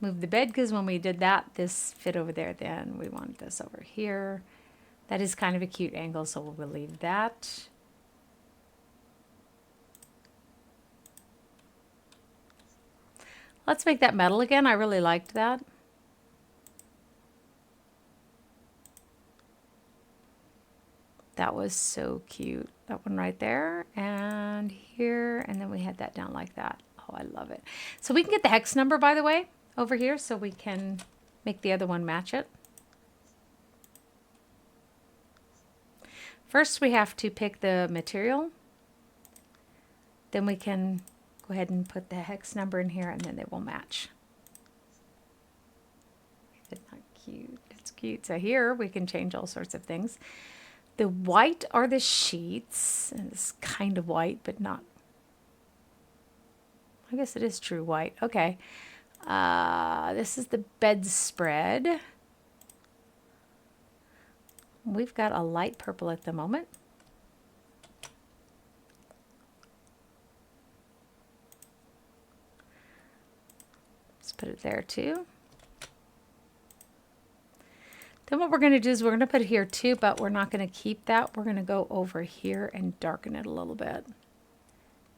move the bed because when we did that, this fit over there. Then we want this over here. That is kind of a cute angle, so we'll leave that. Let's make that metal again. I really liked that. That was so cute. That one right there and here. And then we had that down like that. Oh, I love it. So we can get the hex number, by the way, over here so we can make the other one match it. First, we have to pick the material. Then we can go ahead and put the hex number in here and then they will match. Isn't that cute? It's cute. So here we can change all sorts of things. The white are the sheets. And it's kind of white, but not. I guess it is true white. Okay. This is the bedspread. We've got a light purple at the moment. Let's put it there too. Then what we're going to do is we're going to put it here too, but we're not going to keep that. We're going to go over here and darken it a little bit.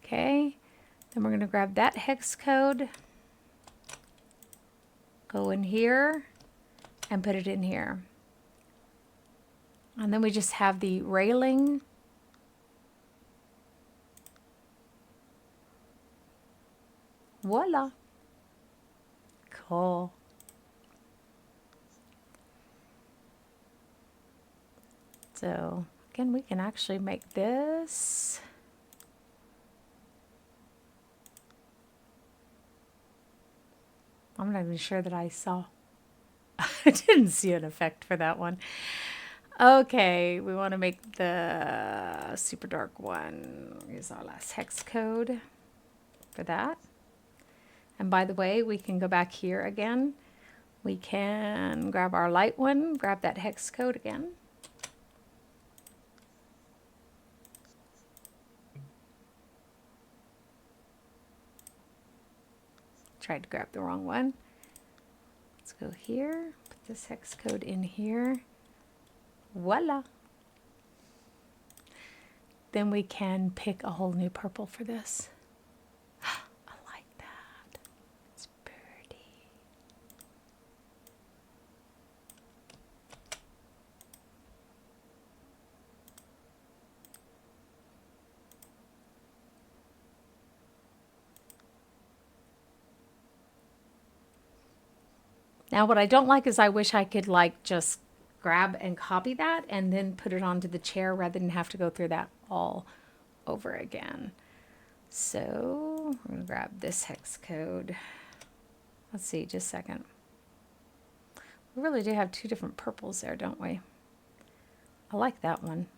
Okay. Then we're going to grab that hex code, go in here, and put it in here. And then we just have the railing. Voila. Cool. So again, we can actually make this. I'm not even sure that I saw. I didn't see an effect for that one. Okay, we want to make the super dark one. Use our last hex code for that. And by the way, we can go back here again. We can grab our light one, grab that hex code again. Tried to grab the wrong one. Let's go here, put this hex code in here. Voila. Then we can pick a whole new purple for this. I like that. It's pretty. Now what I don't like is I wish I could like just grab and copy that and then put it onto the chair rather than have to go through that all over again. So we're going to grab this hex code. Let's see, just a second. We really do have two different purples there, don't we? I like that one.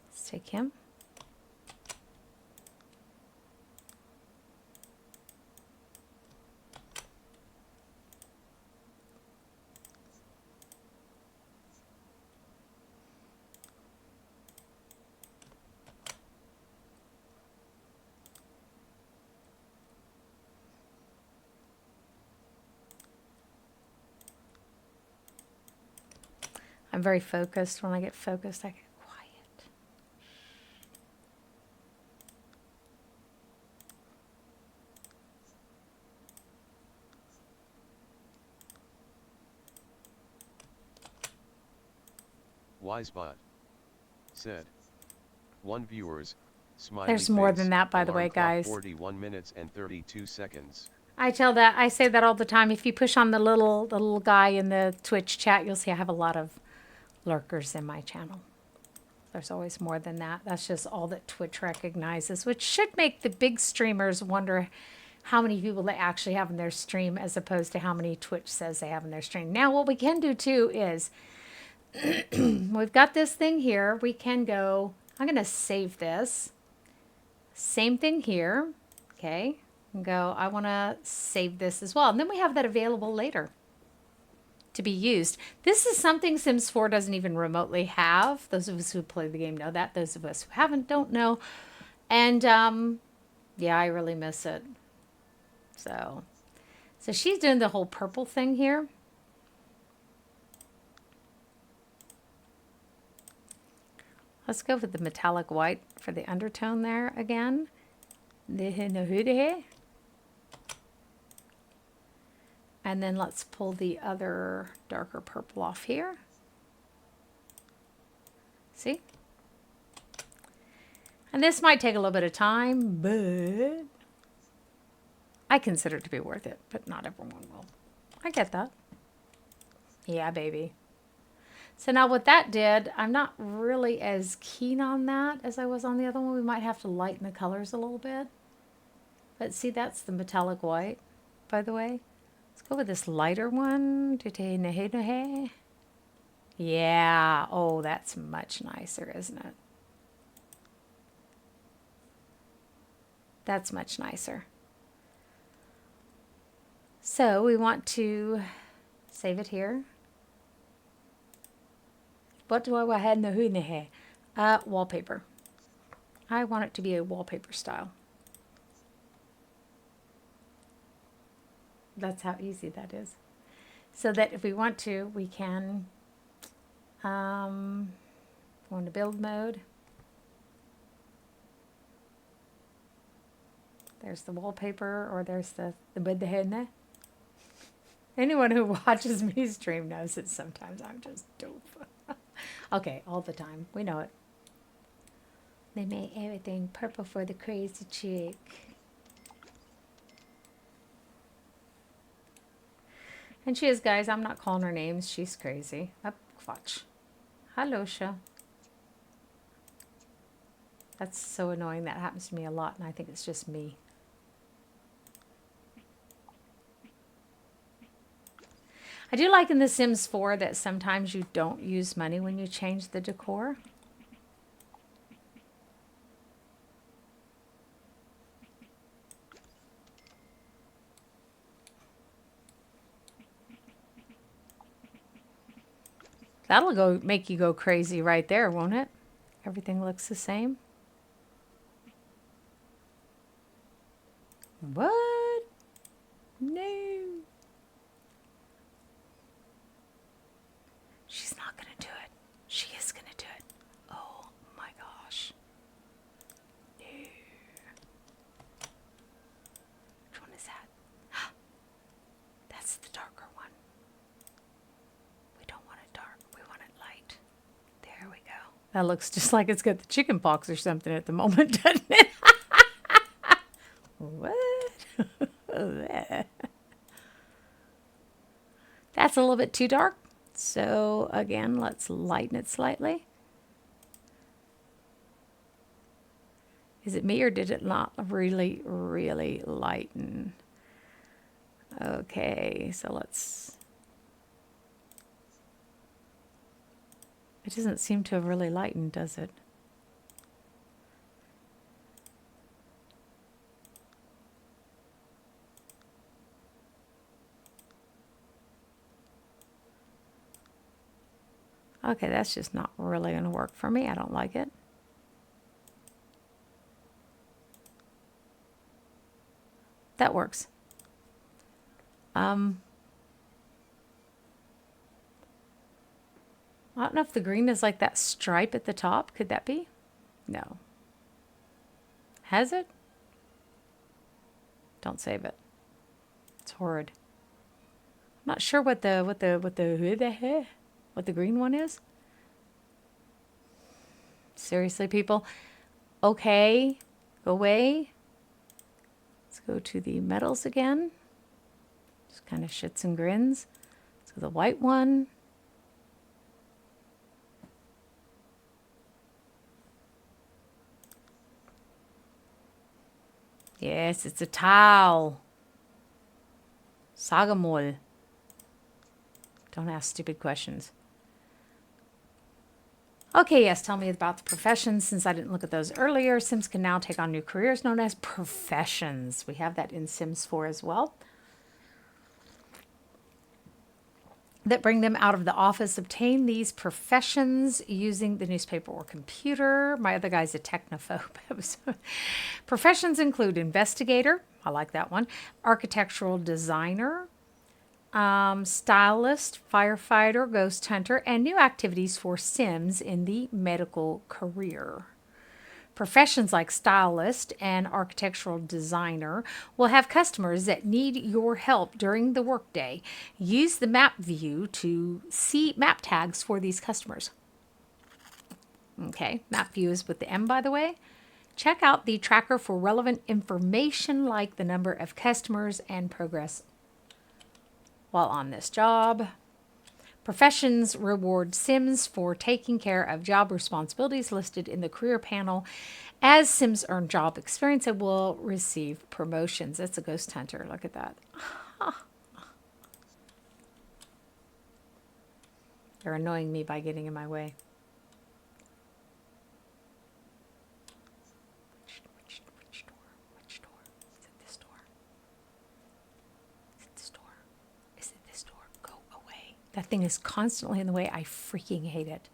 Let's take him. I'm very focused. When I get focused, I get quiet. Wisebot said, one viewers, smiley There's more face, than that, by the way, alarm clock, guys. 41 minutes and 32 seconds. I say that all the time. If you push on the little guy in the Twitch chat, you'll see I have a lot of lurkers in my channel. There's always more than that. That's just all that Twitch recognizes, which should make the big streamers wonder how many people they actually have in their stream as opposed to how many Twitch says they have in their stream. Now, what we can do too is we've got this thing here. We can go, I'm going to save this. Same thing here. Okay. And go, I want to save this as well. And then we have that available later to be used. This is something Sims 4 doesn't even remotely have. Those of us who play the game know that. Those of us who haven't don't know. And yeah, I really miss it. So So she's doing the whole purple thing here. Let's go with the metallic white for the undertone there again. And then let's pull the other darker purple off here. See? And this might take a little bit of time, but I consider it to be worth it, but not everyone will. I get that. Yeah, baby. So now what that did, I'm not really as keen on that as I was on the other one. We might have to lighten the colors a little bit. But see, that's the metallic white, by the way. Let's go with this lighter one. Yeah. Oh, that's much nicer, isn't it? That's much nicer. So we want to save it here. What do I have in the here? Wallpaper. I want it to be a wallpaper style. That's how easy that is. So that if we want to, we can go into build mode. There's the wallpaper, or there's the bedhenne. Anyone who watches me stream knows that sometimes I'm just dope. Okay, all the time. We know it. They made everything purple for the crazy chick. And she is, guys. I'm not calling her names. She's crazy. Up, watch. Hello, Sha. That's so annoying. That happens to me a lot, and I think it's just me. I do like in The Sims 4 that sometimes you don't use money when you change the decor. That'll go make you go crazy right there, won't it? Everything looks the same. What? No. She's not going to do it. She is going to do it. Oh my gosh. No. Which one is that? That's the darker one. We don't want it dark. We want it light. There we go. That looks just like it's got the chicken pox or something at the moment, doesn't it? What? That's a little bit too dark. So again, let's lighten it slightly. Is it me, or did it not really, really lighten? Okay, so let's... It doesn't seem to have really lightened, does it? Okay, that's just not really going to work for me. I don't like it. That works. I don't know if the green is like that stripe at the top. Could that be? No. Has it? Don't save it. It's horrid. I'm not sure what the green one is. Seriously, people. Okay, go away. Let's go to the metals again. Just kind of shits and grins. Let's go to the white one. Yes, it's a towel. Sagamol. Don't ask stupid questions. Okay, yes, tell me about the professions. Since I didn't look at those earlier, Sims can now take on new careers known as professions. We have that in Sims 4 as well. That bring them out of the office. Obtain these professions using the newspaper or computer. My other guy's a technophobe. Professions include investigator, I like that one. Architectural designer, stylist, firefighter, ghost hunter, and new activities for Sims in the medical career. Professions like stylist and architectural designer will have customers that need your help during the workday. Use the map view to see map tags for these customers. Okay, map view is with the M, by the way. Check out the tracker for relevant information like the number of customers and progress while on this job. Professions reward Sims for taking care of job responsibilities listed in the career panel. As Sims earn job experience, they will receive promotions. That's a ghost hunter. Look at that. They're annoying me by getting in my way. Which door? Which door? Is it this door? Is it this door? Is it this door? Go away. That thing is constantly in the way. I freaking hate it.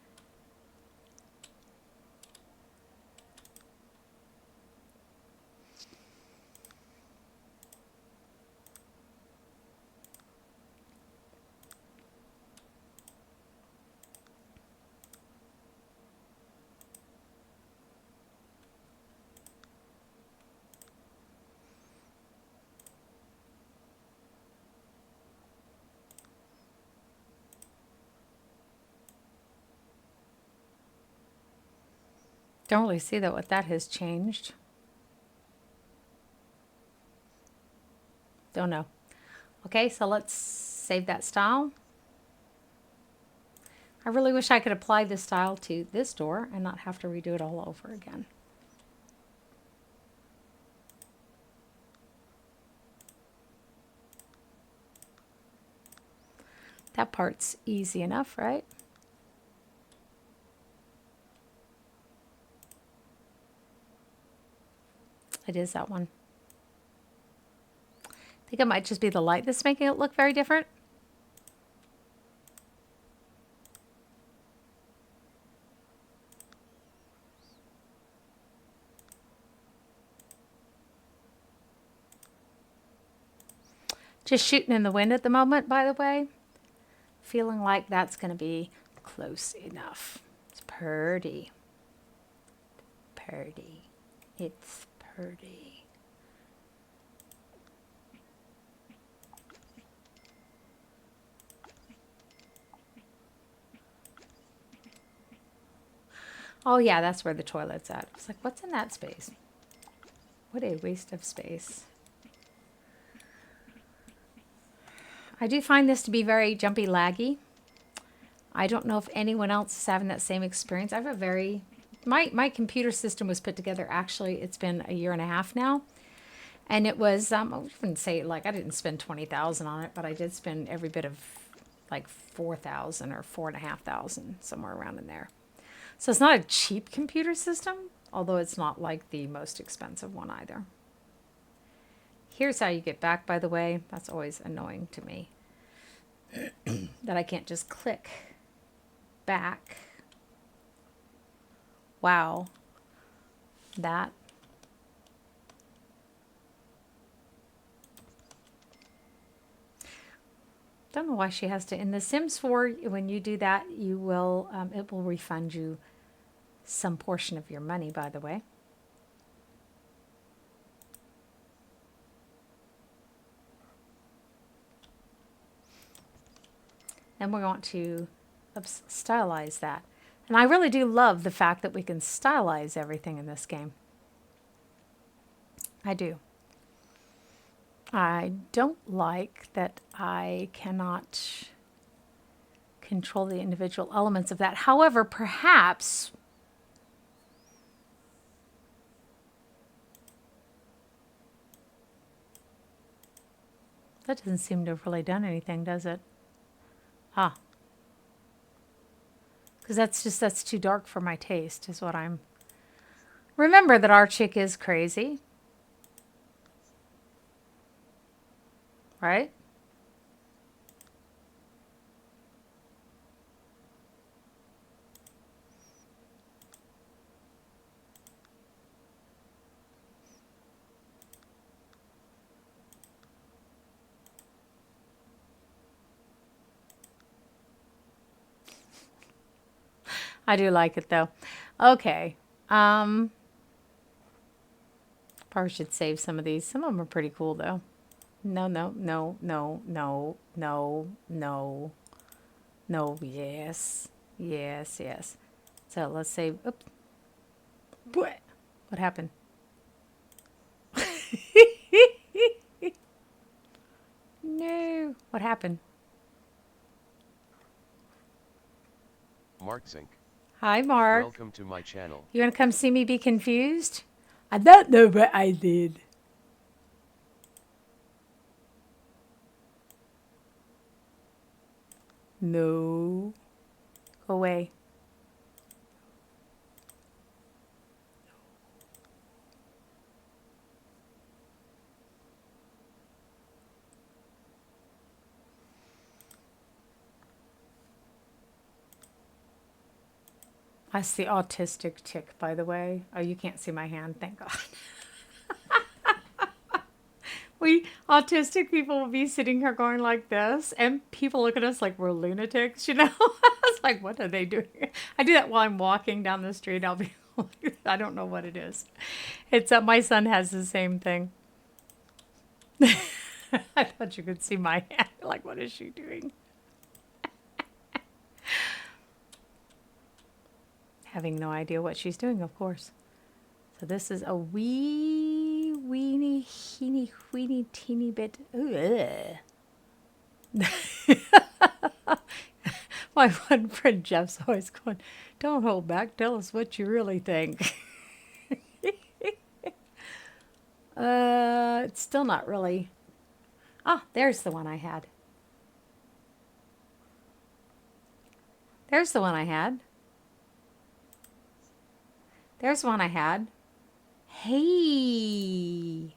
Don't really see that what that has changed. Don't know. Okay, so let's save that style. I really wish I could apply this style to this door and not have to redo it all over again. That part's easy enough, right? It is that one. I think it might just be the light that's making it look very different. Just shooting in the wind at the moment, by the way. Feeling like that's going to be close enough. It's pretty. Pretty. It's pretty. Oh yeah, that's where the toilet's at. I was like, what's in that space? What a waste of space. I do find this to be very jumpy laggy. I don't know if anyone else is having that same experience. I have a very... My computer system was put together, actually, it's been 1.5 years now. And it was, I wouldn't say, like, I didn't spend $20,000 on it, but I did spend every bit of, like, $4,000 or $4,500, somewhere around in there. So it's not a cheap computer system, although it's not, like, the most expensive one either. Here's how you get back, by the way. That's always annoying to me. That I can't just click back. Wow. That. Don't know why she has to. In The Sims 4, when you do that, you will it will refund you some portion of your money, by the way. And we're going to stylize that. And I really do love the fact that we can stylize everything in this game. I do. I don't like that I cannot control the individual elements of that. However, perhaps that doesn't seem to have really done anything, does it? Ah. Because that's too dark for my taste, is what I'm... Remember that our chick is crazy. Right? I do like it though. Okay. Probably should save some of these. Some of them are pretty cool though. No, no, no, no, no, no, no, no, yes. Yes, yes. So let's save. Oops. What happened? No. What happened? Mark Zink. Hi, Mark. Welcome to my channel. You want to come see me be confused? I don't know what I did. No. Go away. That's the autistic tick, by the way. Oh, you can't see my hand, thank God. We autistic people will be sitting here going like this, and people look at us like we're lunatics, you know? It's like, what are they doing? I do that while I'm walking down the street. I'll be like, I don't know what it is. It's my son has the same thing. I thought you could see my hand. Like, what is she doing? Having no idea what she's doing, of course. So this is a weeny, teeny bit. Ugh. My one friend Jeff's always going, don't hold back. Tell us what you really think. It's still not really. Ah, there's the one I had. There's the one I had. There's one I had. Hey.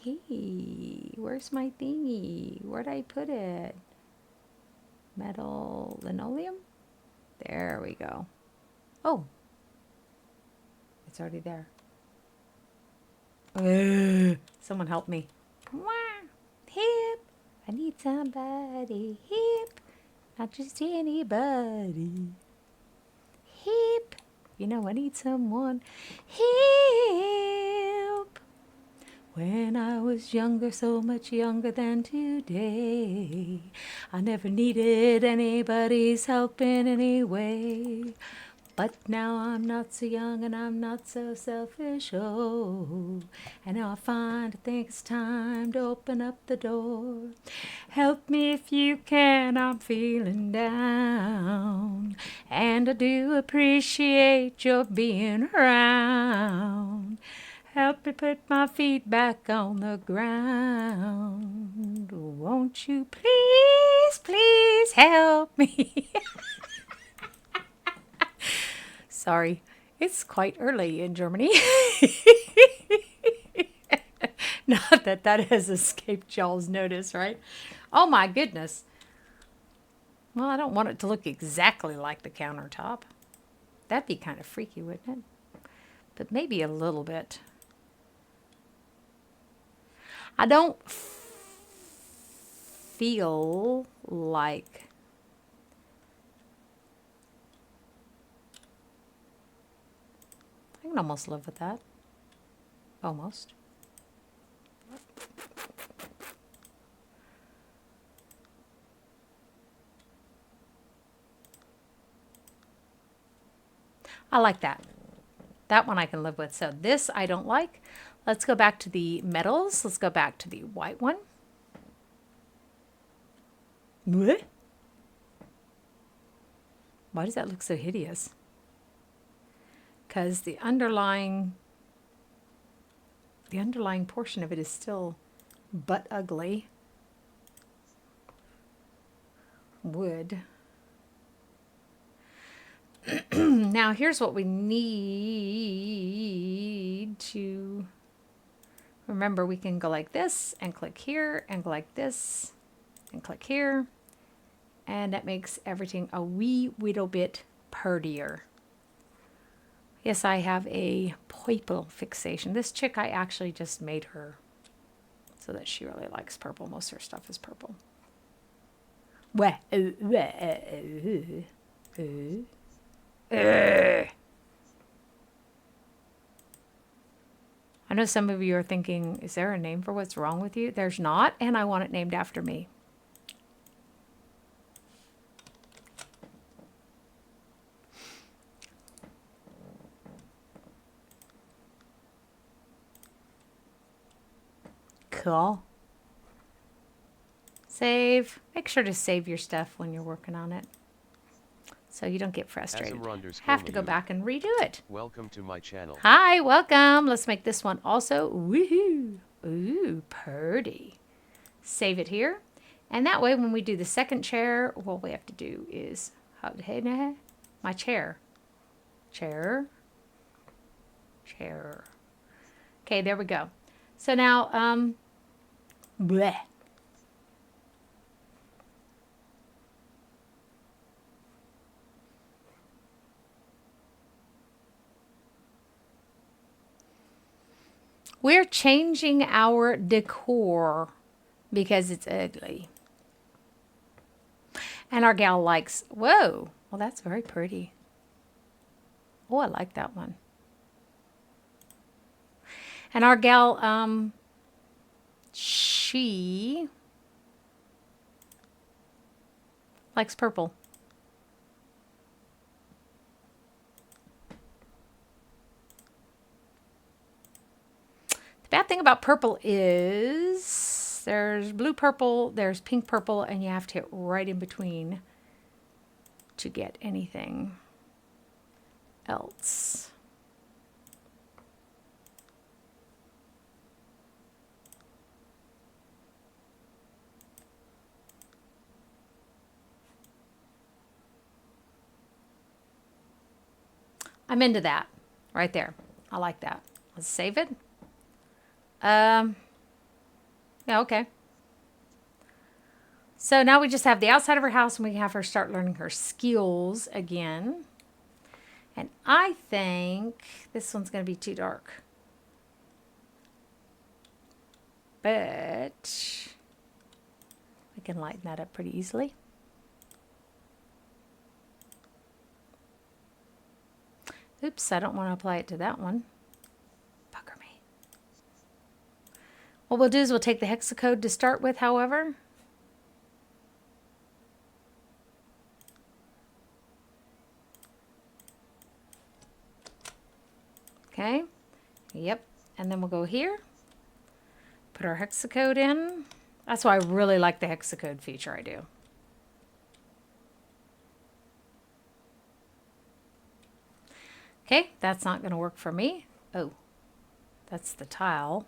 Hey, where's my thingy? Where'd I put it? Metal linoleum? There we go. Oh. It's already there. Someone help me. Hip. I need somebody hip. Not just anybody. Hip. You know, I need someone hip. When I was younger, so much younger than today, I never needed anybody's help in any way. But now I'm not so young and I'm not so selfish, oh. And now I think it's time to open up the door. Help me if you can, I'm feeling down. And I do appreciate your being around. Help me put my feet back on the ground. Won't you please, please help me? Sorry, it's quite early in Germany. Not that that has escaped y'all's notice, right? Oh my goodness. Well, I don't want it to look exactly like the countertop. That'd be kind of freaky, wouldn't it? But maybe a little bit. I don't feel like I can almost live with that. Almost. I like that. That one I can live with. So this I don't like. Let's go back to the metals. Let's go back to the white one. What? Why does that look so hideous? Because the underlying portion of it is still but ugly. Wood. Now here's what we need to remember. We can go like this and click here and go like this and click here, and that makes everything a wee little bit prettier. Yes, I have a purple fixation. This chick, I actually just made her so that she really likes purple. Most of her stuff is purple. Ooh. Ugh. I know some of you are thinking, is there a name for what's wrong with you? There's not, and I want it named after me. Cool. Save. Make sure to save your stuff when you're working on it, so you don't get frustrated. Have to go back and redo it. Welcome to my channel. Hi, welcome. Let's make this one also. Woohoo. Ooh, purdy. Save it here. And that way when we do the second chair, what we have to do is my chair. Chair. Chair. Okay, there we go. So now, bleh. We're changing our decor because it's ugly. And our gal likes, whoa, well, that's very pretty. Oh, I like that one. And our gal, she likes purple. Bad thing about purple is there's blue purple, there's pink purple, and you have to hit right in between to get anything else. I'm into that right there. I like that. Let's save it. Yeah, okay. So now we just have the outside of her house and we have her start learning her skills again. And I think this one's going to be too dark. But we can lighten that up pretty easily. Oops, I don't want to apply it to that one. Bugger me. What we'll do is we'll take the hexacode to start with, however. Okay. Yep. And then we'll go here. Put our hexacode in. That's why I really like the hexacode feature, I do. Okay, that's not going to work for me. Oh, that's the tile.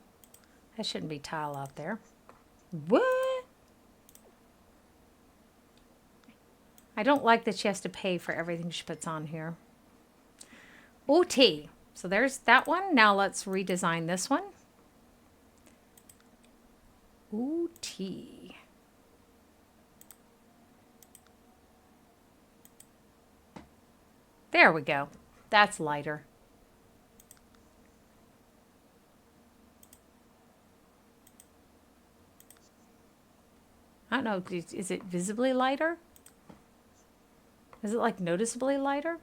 That shouldn't be tile out there. What? I don't like that she has to pay for everything she puts on here. OT. So there's that one. Now let's redesign this one. OT. There we go. That's lighter. I don't know, is it visibly lighter? Is it like noticeably lighter?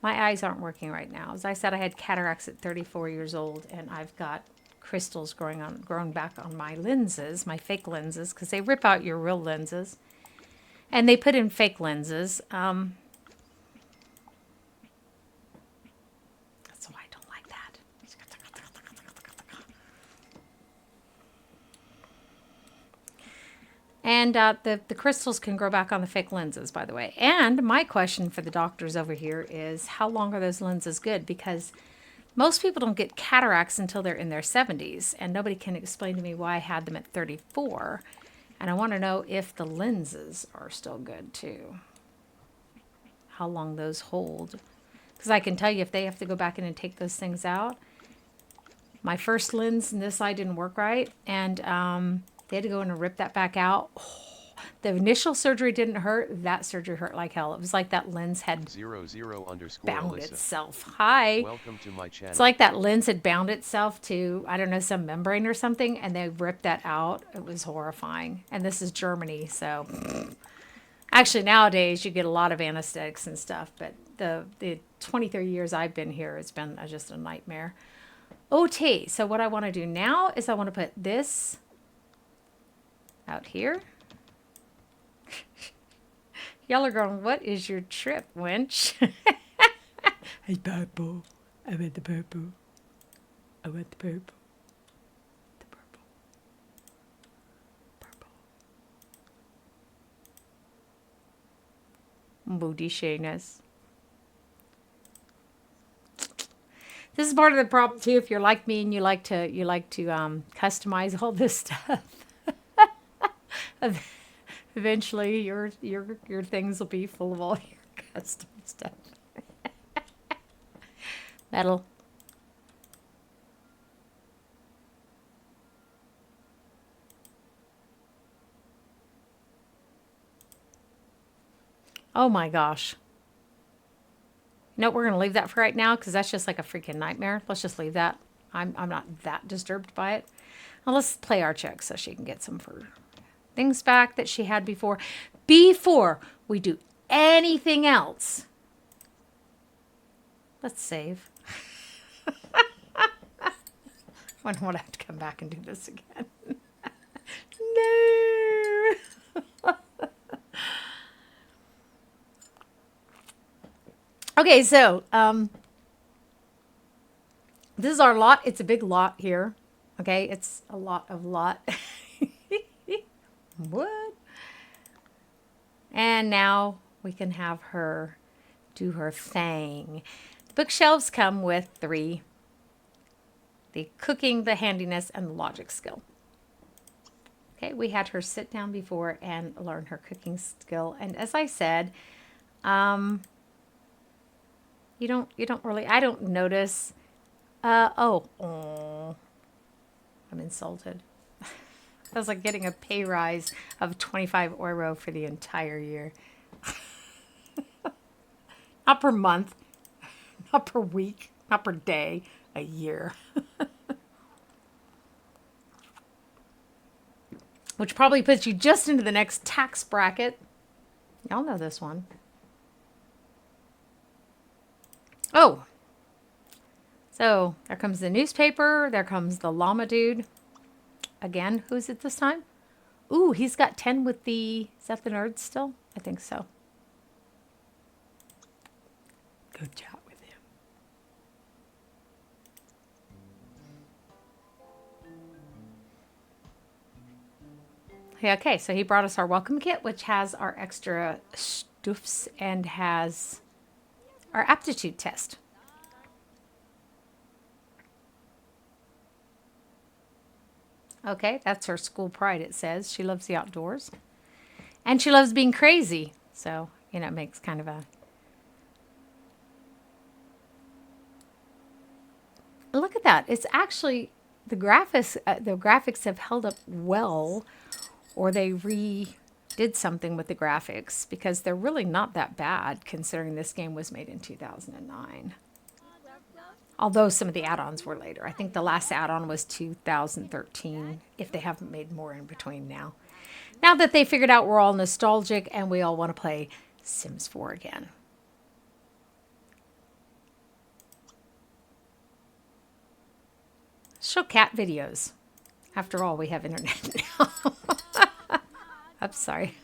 My eyes aren't working right now. As I said, I had cataracts at 34 years old, and I've got crystals growing back on my lenses, my fake lenses, because they rip out your real lenses, and they put in fake lenses. That's why I don't like that. And the crystals can grow back on the fake lenses, by the way. And my question for the doctors over here is, how long are those lenses good? Because most people don't get cataracts until they're in their 70s, and nobody can explain to me why I had them at 34. And I want to know if the lenses are still good too. How long those hold. Because I can tell you if they have to go back in and take those things out. My first lens in this eye didn't work right, and they had to go in and rip that back out. Oh, the initial surgery didn't hurt. That surgery hurt like hell. It was like that lens had 00_Alyssa. bound itself. Hi. Welcome to my channel. It's like that lens had bound itself to, I don't know, some membrane or something, and they ripped that out. It was horrifying. And this is Germany, so Actually, nowadays you get a lot of anesthetics and stuff, but the 20, 30 years I've been here, it's been just a nightmare. OT. So what I want to do now is I want to put this out here. Y'all are going, what is your trip, wench? Hey, purple. I want the purple. I want the purple. The purple. Purple. Booty shayness. This is part of the problem too. If you're like me and you like to customize all this stuff, eventually your things will be full of all your custom stuff. Metal. Oh my gosh. No, we're going to leave that for right now because that's just like a freaking nightmare. Let's just leave that. I'm not that disturbed by it. Now let's play our check so she can get some for things back that she had before. Before we do anything else. Let's save. I don't want to have to come back and do this again. No. Okay, so this is our lot. It's a big lot here. Okay, it's a lot of lot. What? And now we can have her do her thing. The bookshelves come with 3. The cooking, the handiness, and the logic skill. Okay, we had her sit down before and learn her cooking skill. And as I said, you don't really, I don't notice. Oh, I'm insulted. That was like getting a pay rise of 25 euro for the entire year. Not per month, not per week, not per day, a year. Which probably puts you just into the next tax bracket. Y'all know this one. Oh, so there comes the newspaper. There comes the llama dude. Again, who's it this time? Ooh, he's got 10 with the... Is that the nerd still? I think so. Go chat with him. Yeah, okay, so he brought us our welcome kit, which has our extra stuffs and has our aptitude test. Okay, that's her school pride, it says. She loves the outdoors. And she loves being crazy. So, you know, it makes kind of a... Look at that. It's actually... The graphics have held up well. Or they redid something with the graphics. Because they're really not that bad, considering this game was made in 2009. Although some of the add-ons were later. I think the last add-on was 2013, if they haven't made more in between now. Now that they figured out we're all nostalgic and we all want to play Sims 4 again. Show cat videos. After all, we have internet now. I'm sorry.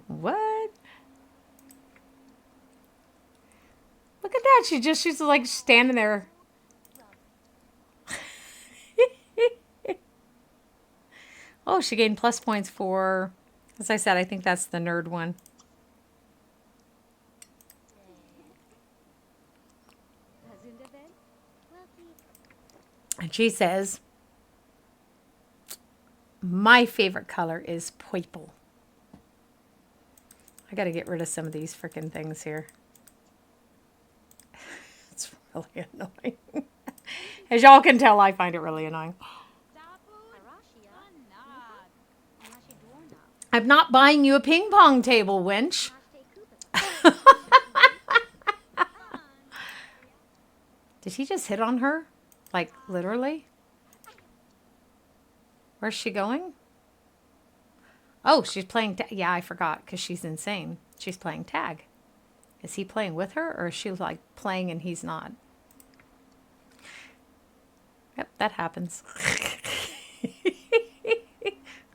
What? Look at that. She's like standing there. Oh, she gained plus points for, as I said, I think that's the nerd one. And she says, my favorite color is purple. I got to get rid of some of these freaking things here. It's really annoying. As y'all can tell, I find it really annoying. I'm not buying you a ping pong table, wench. Did he just hit on her? Like, literally? Where's she going? Oh, she's playing. Yeah, I forgot because she's insane. She's playing tag. Is he playing with her, or is she like playing and he's not? Yep, that happens.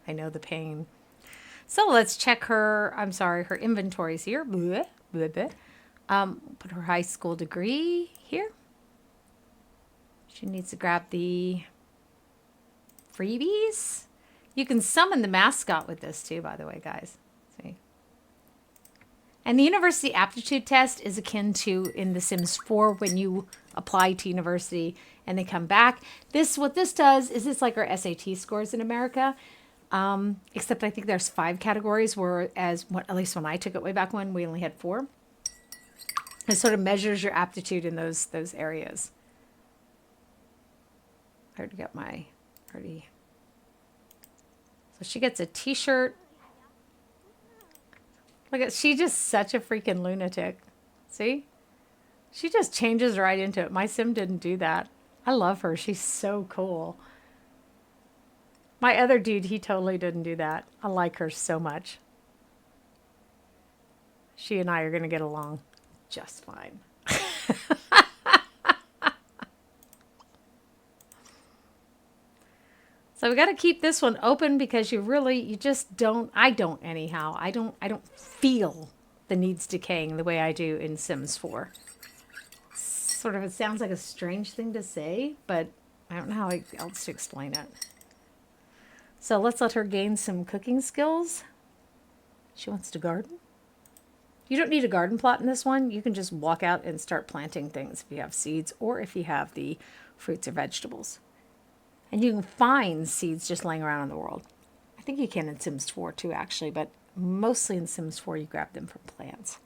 I know the pain. So let's check her. I'm sorry, her inventory's here. Bleh, bleh, bleh. Put her high school degree here. She needs to grab the freebies. You can summon the mascot with this too, by the way, guys. See? And the university aptitude test is akin to in The Sims 4 when you apply to university and they come back. What this does is it's like our SAT scores in America. Except I think there's 5 categories, whereas at least when I took it way back when, we only had 4. It sort of measures your aptitude in those areas. I already got my So she gets a t-shirt. Look at, she's just such a freaking lunatic. See? She just changes right into it. My sim didn't do that. I love her. She's so cool. My other dude, he totally didn't do that. I like her so much. She and I are going to get along just fine. So we got to keep this one open because you just don't, I don't anyhow. I don't feel the needs decaying the way I do in Sims 4. Sort of, it sounds like a strange thing to say, but I don't know how else to explain it. So let's let her gain some cooking skills. She wants to garden. You don't need a garden plot in this one. You can just walk out and start planting things if you have seeds or if you have the fruits or vegetables. And you can find seeds just laying around in the world. I think you can in Sims 4 too, actually, but mostly in Sims 4 you grab them from plants.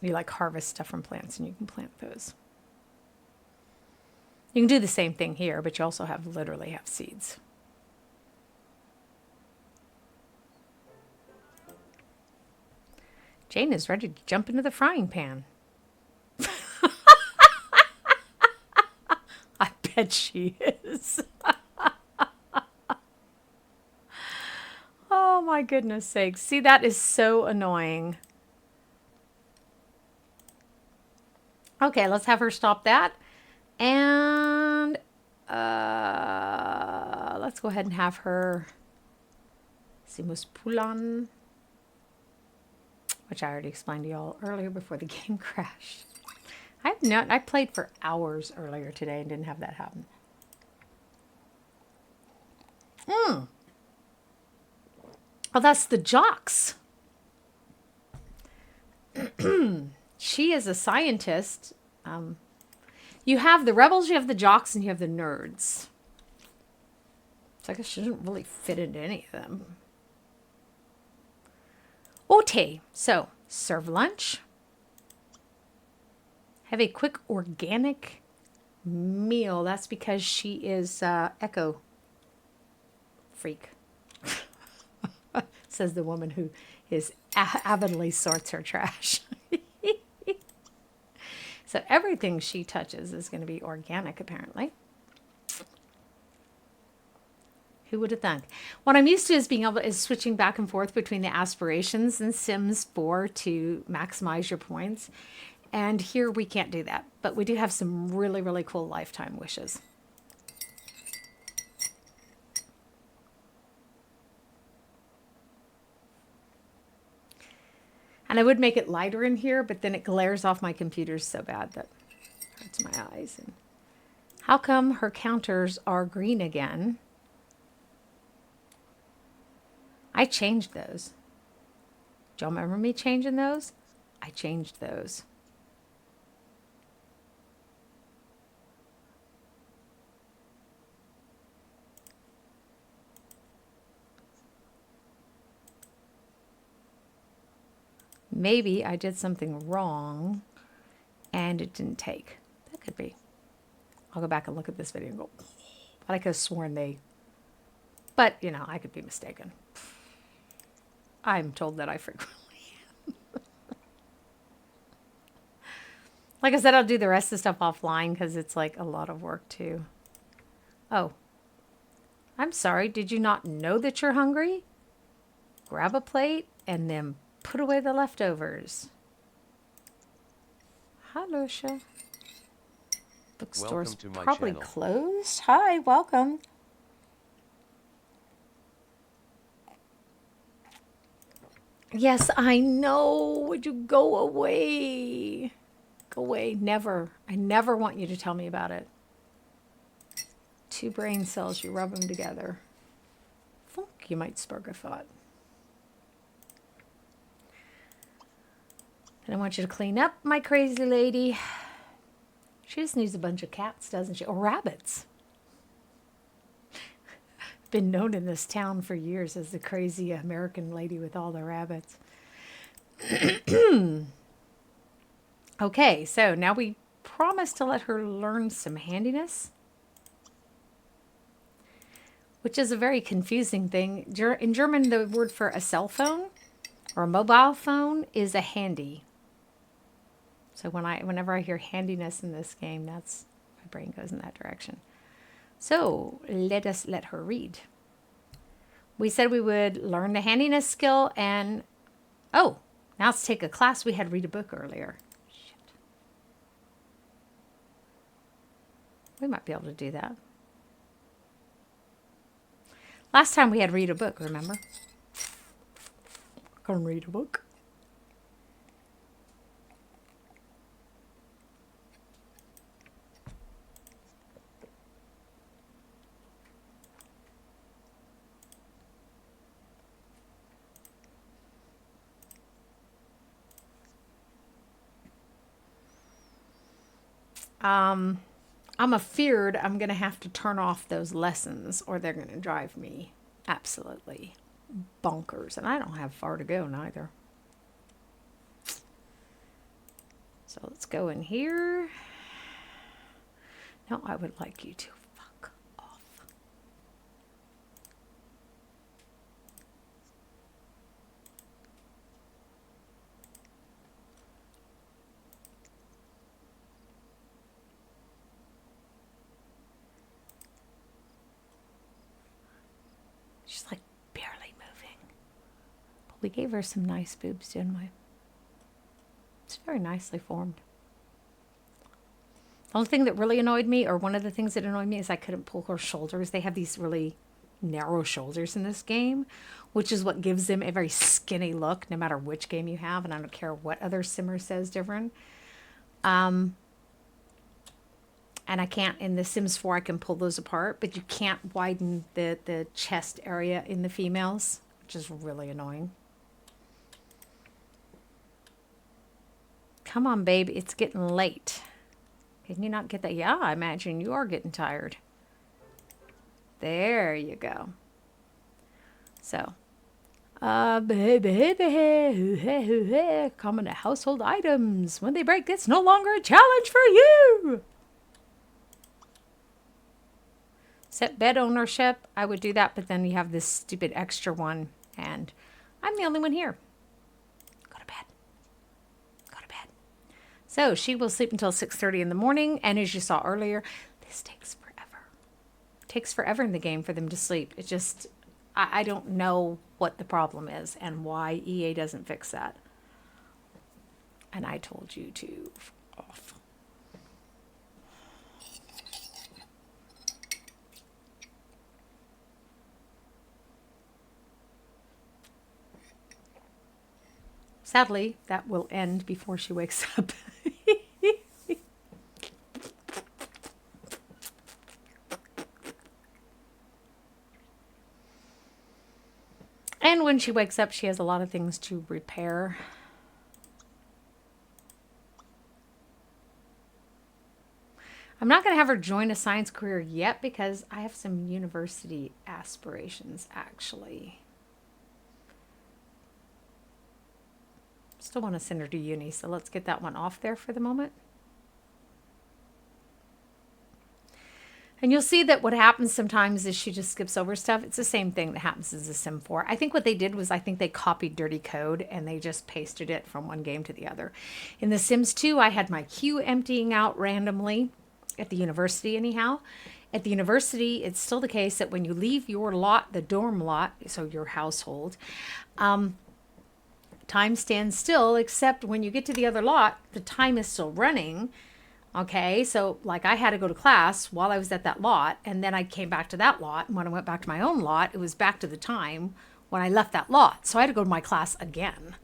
You like harvest stuff from plants and you can plant those. You can do the same thing here, but you also literally have seeds. Jane is ready to jump into the frying pan. I bet she is. Oh my goodness sakes. See, that is so annoying. Okay, let's have her stop that. And let's go ahead and have her Simus Pulan, which I already explained to y'all earlier before the game crashed. I played for hours earlier today and didn't have that happen. Oh, that's the jocks. She is a scientist. You have the rebels, you have the jocks, and you have the nerds. So I guess she doesn't really fit into any of them. Ote. So, serve lunch. Have a quick organic meal. That's because she is eco freak. Says the woman who is avidly sorts her trash. So everything she touches is going to be organic, apparently. Who would have thunk? What I'm used to is switching back and forth between the aspirations in Sims 4 to maximize your points. And here we can't do that. But we do have some really, really cool lifetime wishes. And I would make it lighter in here, but then it glares off my computer so bad that it hurts my eyes. And how come her counters are green again? I changed those. Do y'all remember me changing those? I changed those. Maybe I did something wrong and it didn't take. That could be. I'll go back and look at this video and go, but I could have sworn they, but you know, I could be mistaken. I'm told that I frequently am. Like I said, I'll do the rest of the stuff offline because it's like a lot of work to Oh, I'm sorry. Did you not know that you're hungry? Grab a plate and then put away the leftovers. Hi, Lucia. Bookstore's Welcome to my probably channel. closed. Hi, welcome. Yes, I know. Would you go away? Go away. Never. I never want you to tell me about it. 2 brain cells, you rub them together. Thunk, you might spark a thought. And I want you to clean up, my crazy lady. She just needs a bunch of cats, doesn't she? Or rabbits. Been known in this town for years as the crazy American lady with all the rabbits. Okay, so now we promised to let her learn some handiness, which is a very confusing thing. In German, the word for a cell phone or a mobile phone is a handy. So whenever I hear handiness in this game, that's my brain goes in that direction. So let us let her read. We said we would learn the handiness skill and, oh, now let's take a class. We had read a book earlier. Shit. We might be able to do that. Last time we had read a book, remember? Can read a book. I'm afeared I'm going to have to turn off those lessons or they're going to drive me absolutely bonkers. And I don't have far to go neither. So let's go in here. No, I would like you to fuck off. She's like barely moving. But we gave her some nice boobs, didn't we? It's very nicely formed. The only thing that really annoyed me, or one of the things that annoyed me, is I couldn't pull her shoulders. They have these really narrow shoulders in this game, which is what gives them a very skinny look, no matter which game you have. And I don't care what other simmer says different. And I can't, in The Sims 4, I can pull those apart, but you can't widen the chest area in the females, which is really annoying. Come on, babe, it's getting late. Can you not get that? Yeah, I imagine you are getting tired. There you go. So, common household items. When they break, it's no longer a challenge for you. Set bed ownership. I would do that, but then you have this stupid extra one, and I'm the only one here. Go to bed. Go to bed. So she will sleep until 6:30 in the morning, and as you saw earlier, this takes forever. It takes forever in the game for them to sleep. It just, I don't know what the problem is and why EA doesn't fix that. And I told you to off. Sadly, that will end before she wakes up. And when she wakes up, she has a lot of things to repair. I'm not going to have her join a science career yet because I have some university aspirations, actually. Still want to send her to uni, so let's get that one off there for the moment. And you'll see that what happens sometimes is she just skips over stuff. It's the same thing that happens as a Sim 4. I think what they did was I think they copied dirty code and they just pasted it from one game to the other. In The Sims 2, I had my queue emptying out randomly at the university anyhow. At the university, it's still the case that when you leave your lot, the dorm lot, so your household, time stands still, except when you get to the other lot, the time is still running. Okay, so like I had to go to class while I was at that lot, and then I came back to that lot. And when I went back to my own lot, it was back to the time when I left that lot. So I had to go to my class again.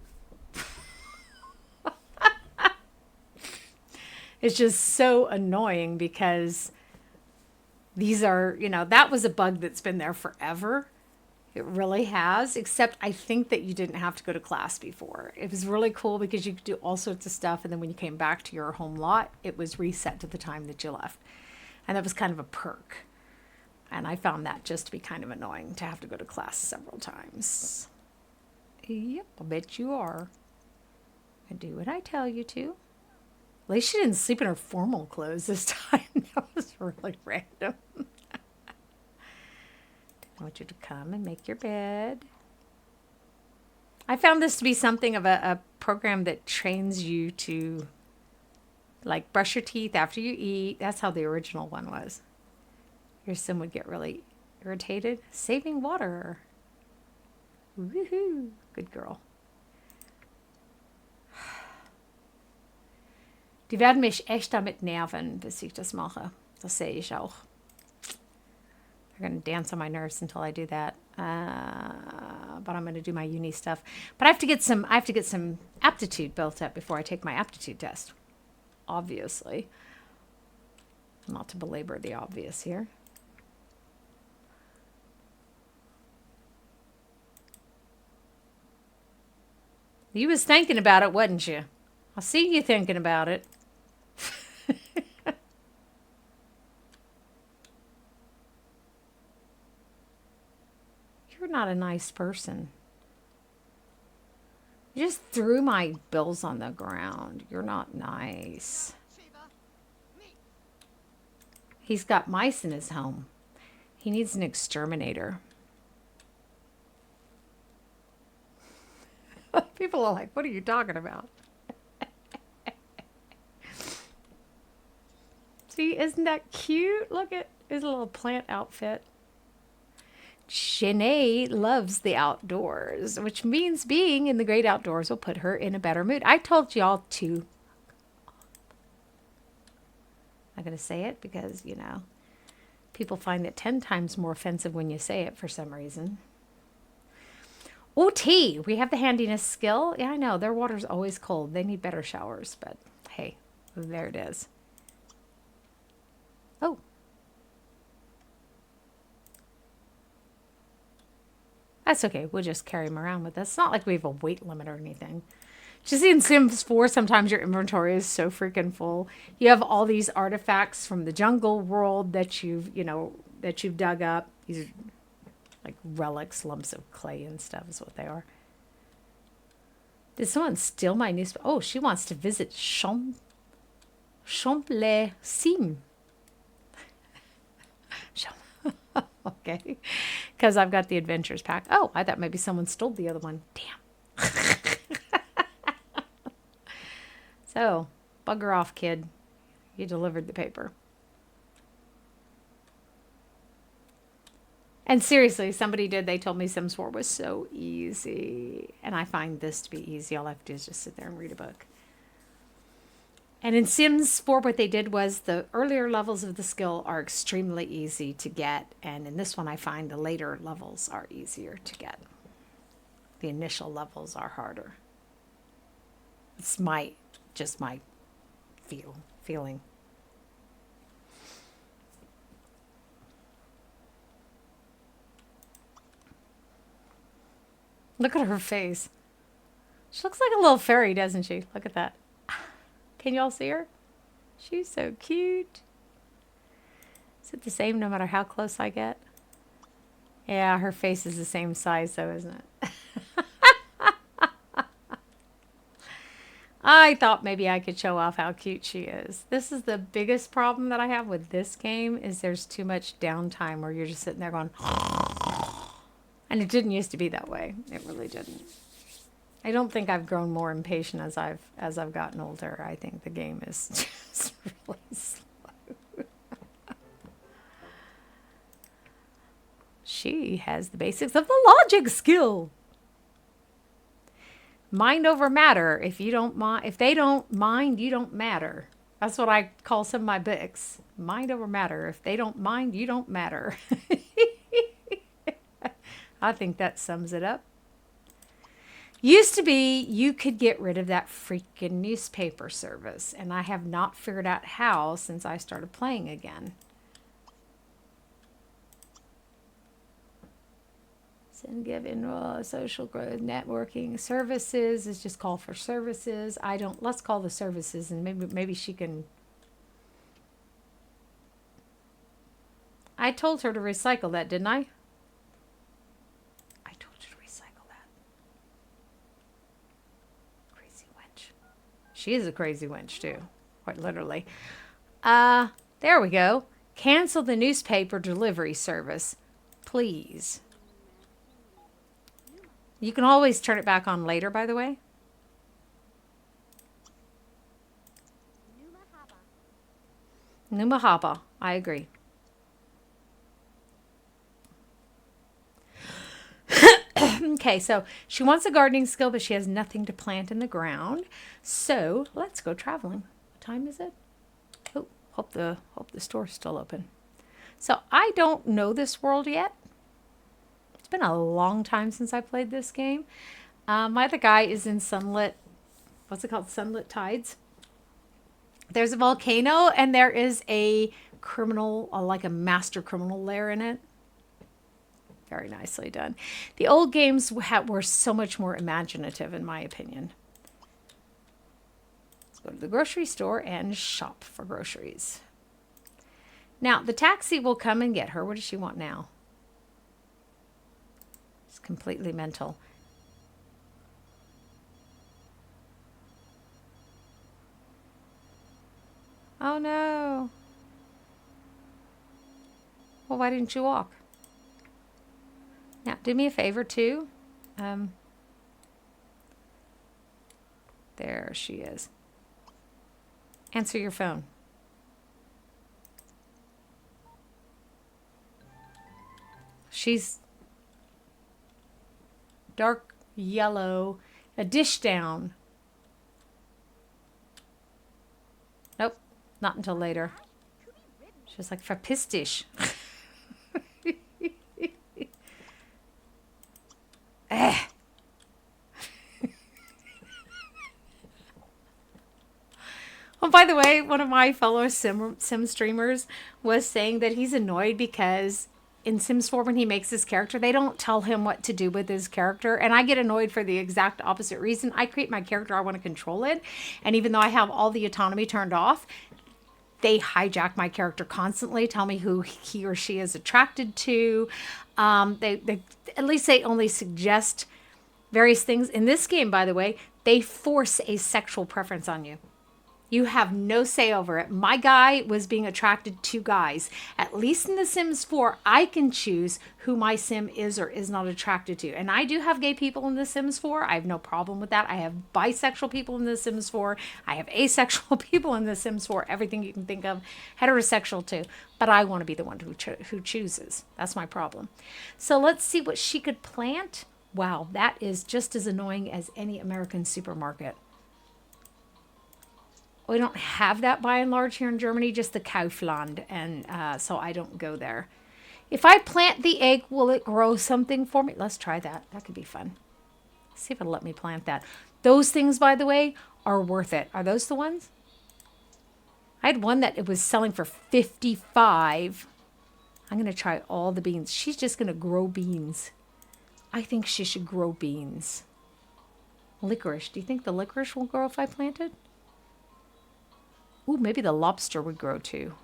It's just so annoying because these are, that was a bug that's been there forever. It really has, except I think that you didn't have to go to class before. It was really cool because you could do all sorts of stuff. And then when you came back to your home lot, it was reset to the time that you left. And that was kind of a perk. And I found that just to be kind of annoying to have to go to class several times. Yep, I bet you are. I do what I tell you to. At least she didn't sleep in her formal clothes this time. That was really random. I want you to come and make your bed. I found this to be something of a program that trains you to like brush your teeth after you eat. That's how the original one was. Your sim would get really irritated. Saving water. Woohoo. Good girl. Die werden mich echt damit nerven, bis ich das mache. Das sehe ich auch. They're going to dance on my nerves until I do that. But I'm going to do my uni stuff. But I have to get some aptitude built up before I take my aptitude test. Obviously. Not to belabor the obvious here. You was thinking about it, wasn't you? I see you thinking about it. You're not a nice person. You just threw my bills on the ground. You're not nice. He's got mice in his home. He needs an exterminator. People are like, what are you talking about? See, isn't that cute? Look at his little plant outfit. Shanae loves the outdoors, which means being in the great outdoors will put her in a better mood. I told y'all to. I'm going to say it because, people find it 10 times more offensive when you say it for some reason. Oh, tea. We have the handiness skill. Yeah, I know. Their water's always cold. They need better showers, but hey, there it is. Oh. That's okay. We'll just carry them around with us. It's not like we have a weight limit or anything. Just in Sims 4, sometimes your inventory is so freaking full. You have all these artifacts from the jungle world that you've dug up. These are like relics, lumps of clay and stuff is what they are. Did someone steal my newspaper? Oh, she wants to visit Champs-les-Cimes. Okay. Because I've got the adventures pack. Oh, I thought maybe someone stole the other one. Damn. So, bugger off, kid. You delivered the paper. And seriously, somebody did. They told me Sims 4 was so easy. And I find this to be easy. All I have to do is just sit there and read a book. And in Sims 4, what they did was the earlier levels of the skill are extremely easy to get. And in this one, I find the later levels are easier to get. The initial levels are harder. It's just my feeling. Look at her face. She looks like a little fairy, doesn't she? Look at that. Can y'all see her? She's so cute. Is it the same no matter how close I get? Yeah, her face is the same size though, isn't it? I thought maybe I could show off how cute she is. This is the biggest problem that I have with this game is there's too much downtime where you're just sitting there going, and it didn't used to be that way. It really didn't. I don't think I've grown more impatient as I've gotten older. I think the game is just really slow. She has the basics of the logic skill. Mind over matter. If you don't mind, if they don't mind, you don't matter. That's what I call some of my books. Mind over matter. If they don't mind, you don't matter. I think that sums it up. Used to be you could get rid of that freaking newspaper service, and I have not figured out how since I started playing again. And given social growth, networking, services is just call for services. Let's call the services, and maybe she can. I told her to recycle that, didn't I? I told you to recycle that. Crazy wench. She is a crazy wench too, quite literally. There we go. Cancel the newspaper delivery service, please. You can always turn it back on later, by the way. Numahaba. I agree. Okay, so she wants a gardening skill, but she has nothing to plant in the ground. So let's go traveling. What time is it? Oh, hope the store's still open. So I don't know this world yet. It's been a long time since I played this game. My other guy is in Sunlit. What's it called? Sunlit Tides. There's a volcano, and there is a criminal, like a master criminal lair in it. Very nicely done. The old games were so much more imaginative, in my opinion. Let's go to the grocery store and shop for groceries. Now, the taxi will come and get her. What does she want now? It's completely mental. Oh, no. Well, why didn't you walk? Now, do me a favor, too. There she is. Answer your phone. She's dark yellow, a dish down. Nope, not until later. She's like, verpiss. Well, by the way, one of my fellow Sim streamers was saying that he's annoyed because in Sims 4, when he makes his character, they don't tell him what to do with his character. And I get annoyed for the exact opposite reason. I create my character, I want to control it. And even though I have all the autonomy turned off, they hijack my character constantly, tell me who he or she is attracted to. They at least they only suggest various things. In this game, by the way, they force a sexual preference on you. You have no say over it. My guy was being attracted to guys. At least in The Sims 4, I can choose who my sim is or is not attracted to. And I do have gay people in The Sims 4. I have no problem with that. I have bisexual people in The Sims 4. I have asexual people in The Sims 4. Everything you can think of. Heterosexual too. But I want to be the one who chooses. That's my problem. So let's see what she could plant. Wow, that is just as annoying as any American supermarket. We don't have that by and large here in Germany, just the Kaufland, and so I don't go there. If I plant the egg, will it grow something for me? Let's try that. That could be fun. Let's see if it'll let me plant that. Those things, by the way, are worth it. Are those the ones? I had one that it was selling for 55. I'm going to try all the beans. She's just going to grow beans. I think she should grow beans. Licorice. Do you think the licorice will grow if I plant it? Ooh, maybe the lobster would grow too.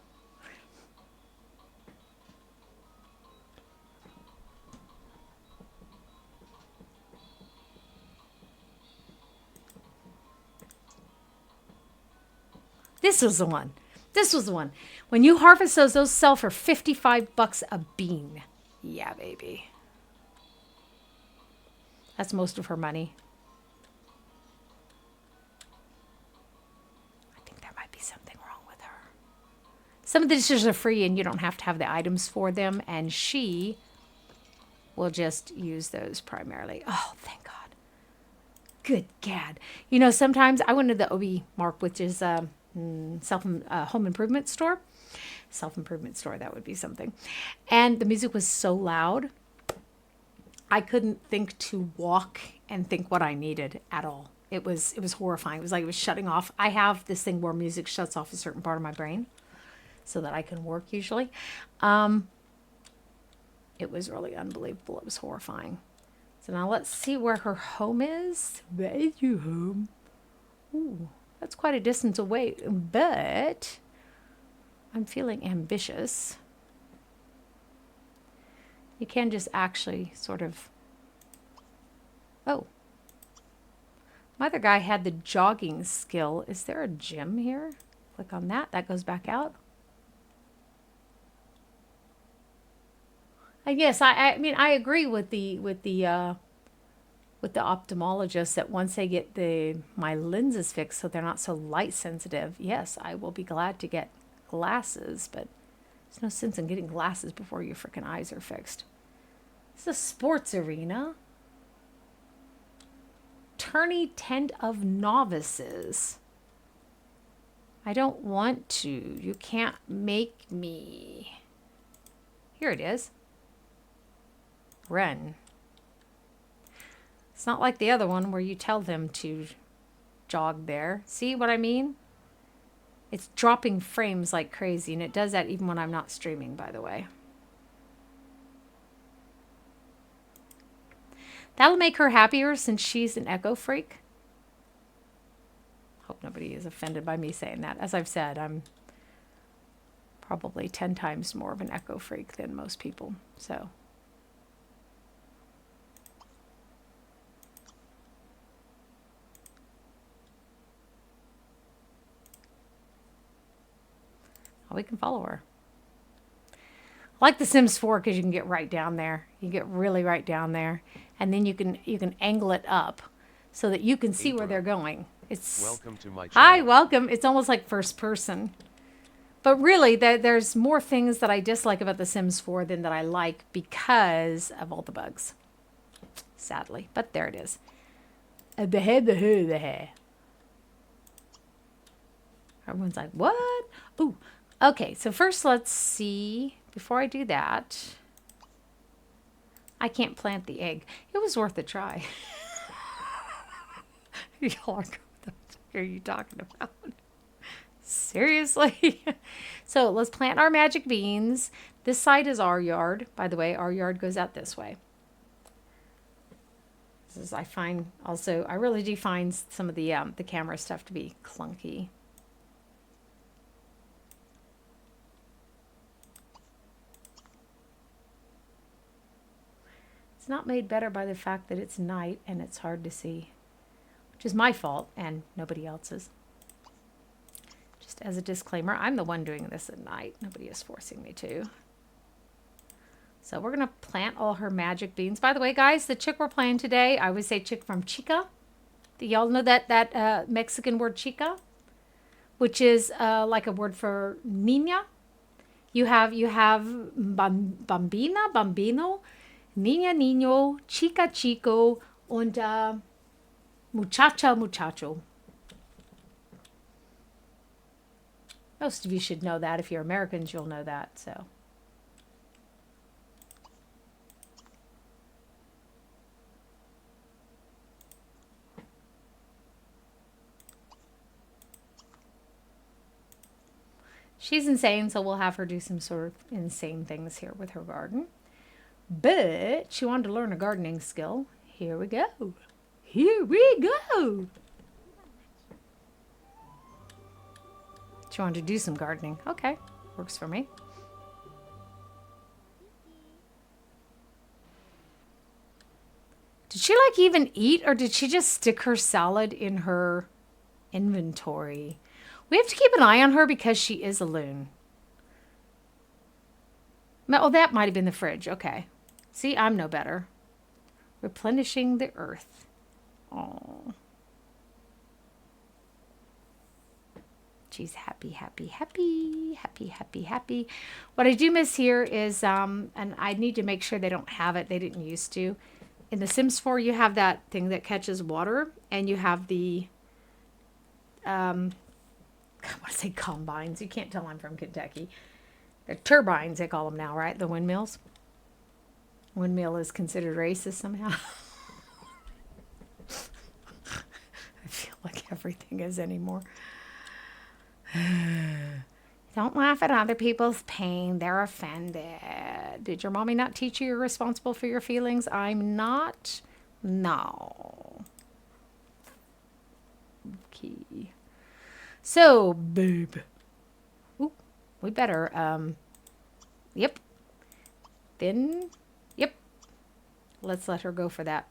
This was the one. This was the one. When you harvest those sell for 55 bucks a bean. Yeah, baby. That's most of her money. Something wrong with her. Some of the dishes are free and you don't have to have the items for them. And she we'll just use those primarily. Oh, thank God. Good gad. You know, sometimes I went to the OB Mark, which is home improvement store. Self-improvement store, that would be something. And the music was so loud, I couldn't think to walk and think what I needed at all. It was horrifying. It was like it was shutting off. I have this thing where music shuts off a certain part of my brain so that I can work usually. It was really unbelievable. It was horrifying. So now let's see where her home is. Where is your home? Ooh, that's quite a distance away, but I'm feeling ambitious. You can just actually sort of... Oh. My other guy had the jogging skill. Is there a gym here? Click on that. That goes back out. And yes, I mean, I agree with the ophthalmologist that once they get my lenses fixed so they're not so light sensitive, yes, I will be glad to get glasses, but there's no sense in getting glasses before your freaking eyes are fixed. This is a sports arena. Tourney tent of novices. I don't want to. You can't make me. Here it is. Run. It's not like the other one where you tell them to jog there. See what I mean? It's dropping frames like crazy, and it does that even when I'm not streaming, by the way. That'll make her happier since she's an echo freak. Hope nobody is offended by me saying that. As I've said, I'm probably 10 times more of an echo freak than most people, so... Oh, we can follow her. I like The Sims 4 because you can get right down there. You get really right down there, and then you can angle it up so that you can see where they're going. It's welcome to my channel. Hi, welcome. It's almost like first person, but really, there's more things that I dislike about The Sims 4 than that I like because of all the bugs. Sadly, but there it is. Everyone's like, what? Ooh. Okay, so first let's see, before I do that, I can't plant the egg. It was worth a try. Y'all are, what are you talking about? Seriously? So let's plant our magic beans. This side is our yard. By the way, our yard goes out this way. This is, I find also, I really do find some of the camera stuff to be clunky. Not made better by the fact that it's night and it's hard to see, which is my fault and nobody else's. Just as a disclaimer, I'm the one doing this at night. Nobody is forcing me to. So we're going to plant all her magic beans. By the way, guys, the chick we're playing today, I would say chick from Chica. Do y'all know that Mexican word chica, which is like a word for niña? You have bambina, bambino, niña, niño, chica, chico, und muchacha, muchacho. Most of you should know that. If you're Americans, you'll know that. So, she's insane, so we'll have her do some sort of insane things here with her garden. But she wanted to learn a gardening skill. Here we go. Here we go. She wanted to do some gardening. Okay, works for me. Did she like even eat, or did she just stick her salad in her inventory? We have to keep an eye on her because she is a loon. Oh, that might have been the fridge. Okay. See, I'm no better. Replenishing the earth. Oh. She's happy, happy, happy, happy, happy, happy. What I do miss here is, and I need to make sure they don't have it. They didn't used to. In The Sims 4, you have that thing that catches water, and you have the, I want to say combines. You can't tell I'm from Kentucky. They're turbines, they call them now, right? The windmills. Windmill is considered racist somehow. I feel like everything is anymore. Don't laugh at other people's pain. They're offended. Did your mommy not teach you you're responsible for your feelings? I'm not. No. Okay. So, babe. Ooh, we better, yep. Then, yep. Let's let her go for that.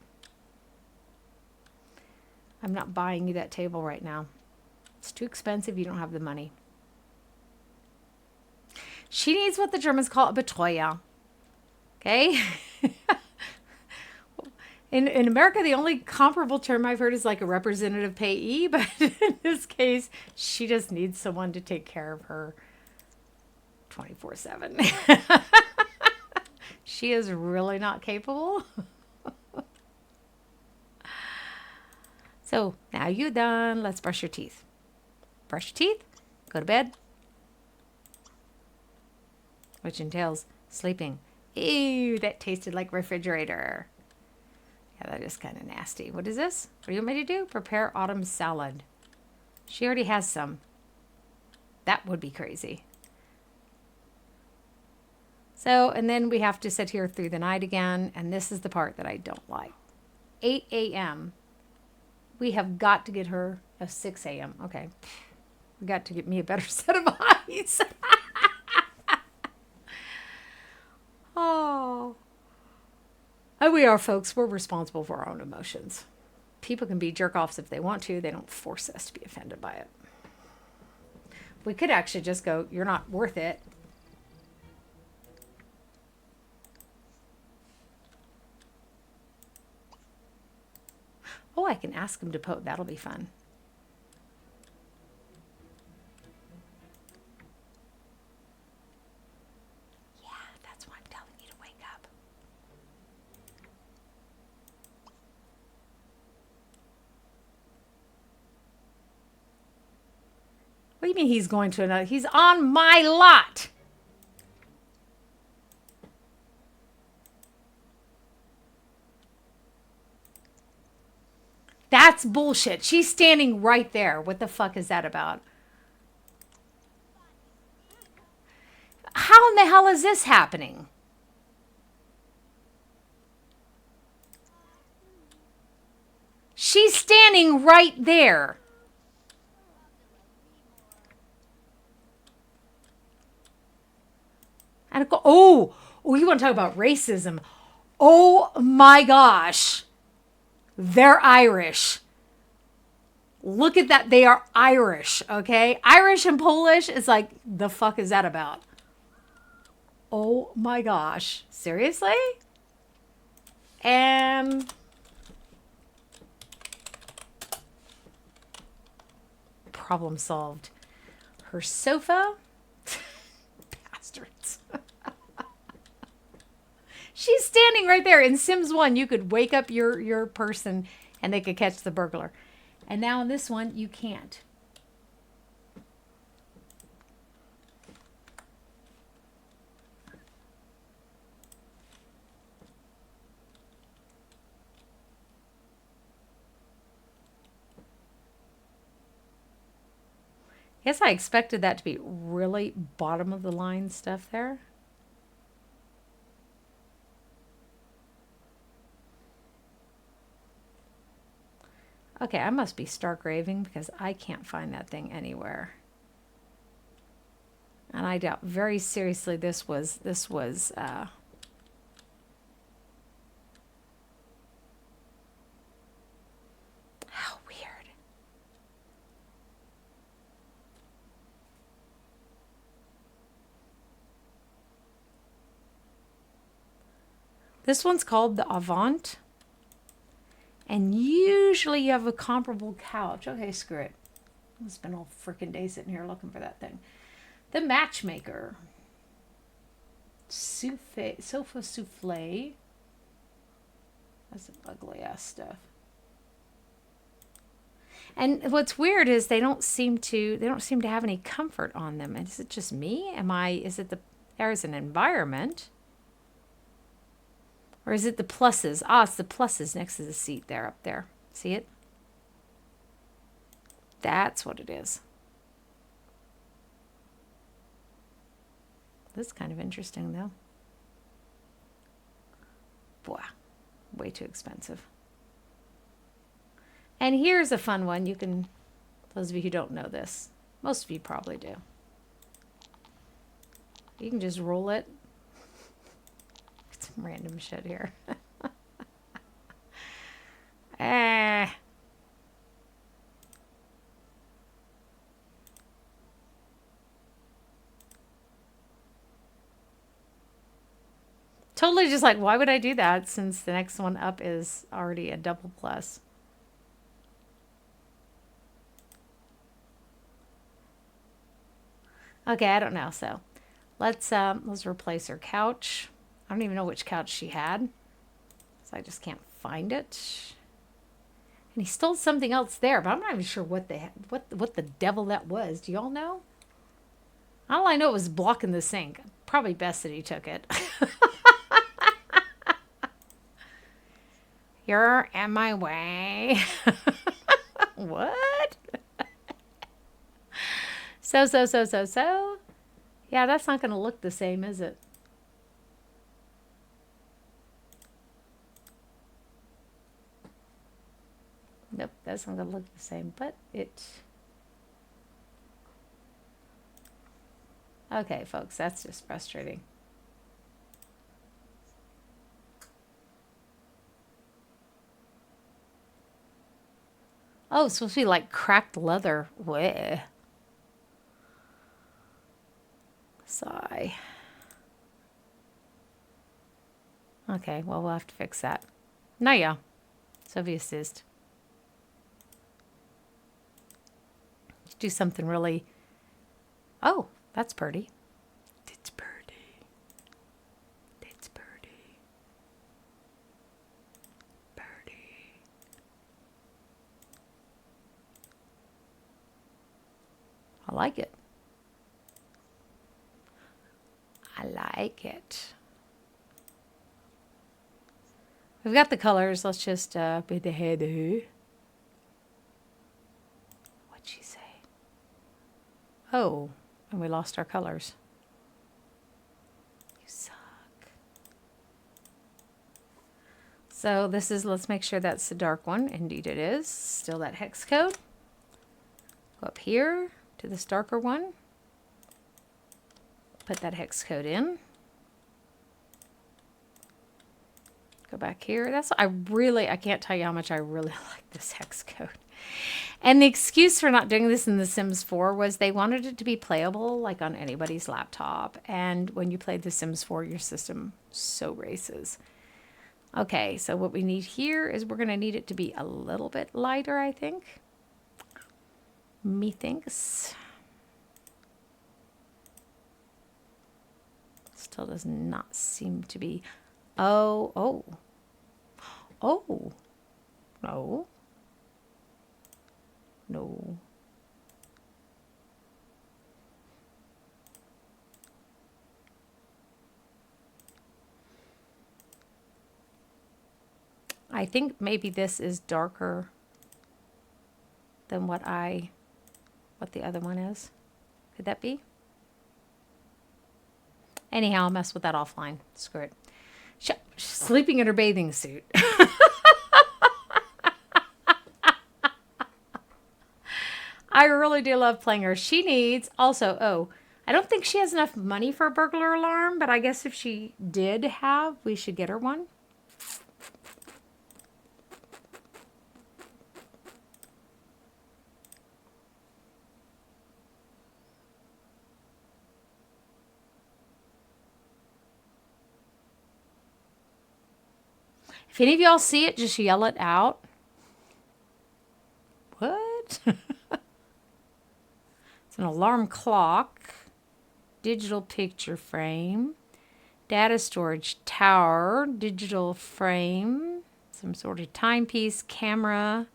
I'm not buying you that table right now. It's too expensive. You don't have the money. She needs what the Germans call a Betreuer. Okay? In America, the only comparable term I've heard is like a representative payee, but in this case, she just needs someone to take care of her 24/7. She is really not capable. So, now you're done. Let's brush your teeth. Brush your teeth, go to bed, which entails sleeping. Ew, that tasted like refrigerator. Yeah, that is kind of nasty. What is this? What do you want me to do? Prepare autumn salad. She already has some. That would be crazy. So, and then we have to sit here through the night again, and this is the part that I don't like. 8 a.m. We have got to get her a 6 a.m. Okay. We got to get me a better set of eyes. Oh. And we are, folks. We're responsible for our own emotions. People can be jerk-offs if they want to. They don't force us to be offended by it. We could actually just go, you're not worth it. Oh, I can ask him to poke. That'll be fun. Yeah, that's why I'm telling you to wake up. What do you mean he's going to another? He's on my lot. That's bullshit. She's standing right there. What the fuck is that about? How in the hell is this happening? She's standing right there. And I go, oh, you want to talk about racism? Oh my gosh. They're Irish. Look at that. They are Irish, okay? Irish and Polish is like, the fuck is that about? Oh my gosh. Seriously? And problem solved. Her sofa. Bastards. She's standing right there. In Sims 1, you could wake up your person and they could catch the burglar. And now in this one, you can't. Guess I expected that to be really bottom of the line stuff there. Okay, I must be stark raving because I can't find that thing anywhere. And I doubt very seriously this was how weird. This one's called the Avant. And usually you have a comparable couch. Okay, screw it. I've spent all freaking day sitting here looking for that thing. The Matchmaker. Sofa souffle. That's some ugly ass stuff. And what's weird is they don't seem to have any comfort on them. Is it just me? There's an environment? Or is it the pluses? Ah, it's the pluses next to the seat there, up there. See it? That's what it is. This is kind of interesting, though. Boy, way too expensive. And here's a fun one. You can, those of you who don't know this, most of you probably do. You can just roll it. Some random shit here. Totally just like, why would I do that since the next one up is already a double plus? Okay, I don't know. So let's replace her couch. I don't even know which couch she had, so I just can't find it. And he stole something else there, but I'm not even sure what the devil that was. Do y'all know? All I know it was blocking the sink. Probably best that he took it. You're in my way. What? So. Yeah, that's not going to look the same, is it? Nope, that's not going to look the same, but it... Okay, folks, that's just frustrating. Oh, it's supposed to be like cracked leather. Weh. Sigh. Okay, well, we'll have to fix that. Naja, so wie es ist. Do something really... Oh, that's pretty. It's pretty. It's pretty. Pretty. I like it. I like it. We've got the colors. Let's just be the head. What'd she say? Oh, and we lost our colors. You suck. So this is, let's make sure that's the dark one. Indeed it is. Still that hex code. Go up here to this darker one. Put that hex code in. Go back here. I can't tell you how much I really like this hex code. And the excuse for not doing this in The Sims 4 was they wanted it to be playable like on anybody's laptop. And when you play The Sims 4, your system so races. Okay, so what we need here is we're going to need it to be a little bit lighter, I think. Methinks. Still does not seem to be... Oh. No. No. I think maybe this is darker than what the other one is. Could that be? Anyhow, I'll mess with that offline. Screw it. She's sleeping in her bathing suit. I really do love playing her. She needs also, I don't think she has enough money for a burglar alarm, but I guess if she did have, we should get her one. If any of y'all see it, just yell it out. What? An alarm clock, digital picture frame, data storage tower, digital frame, some sort of timepiece, camera,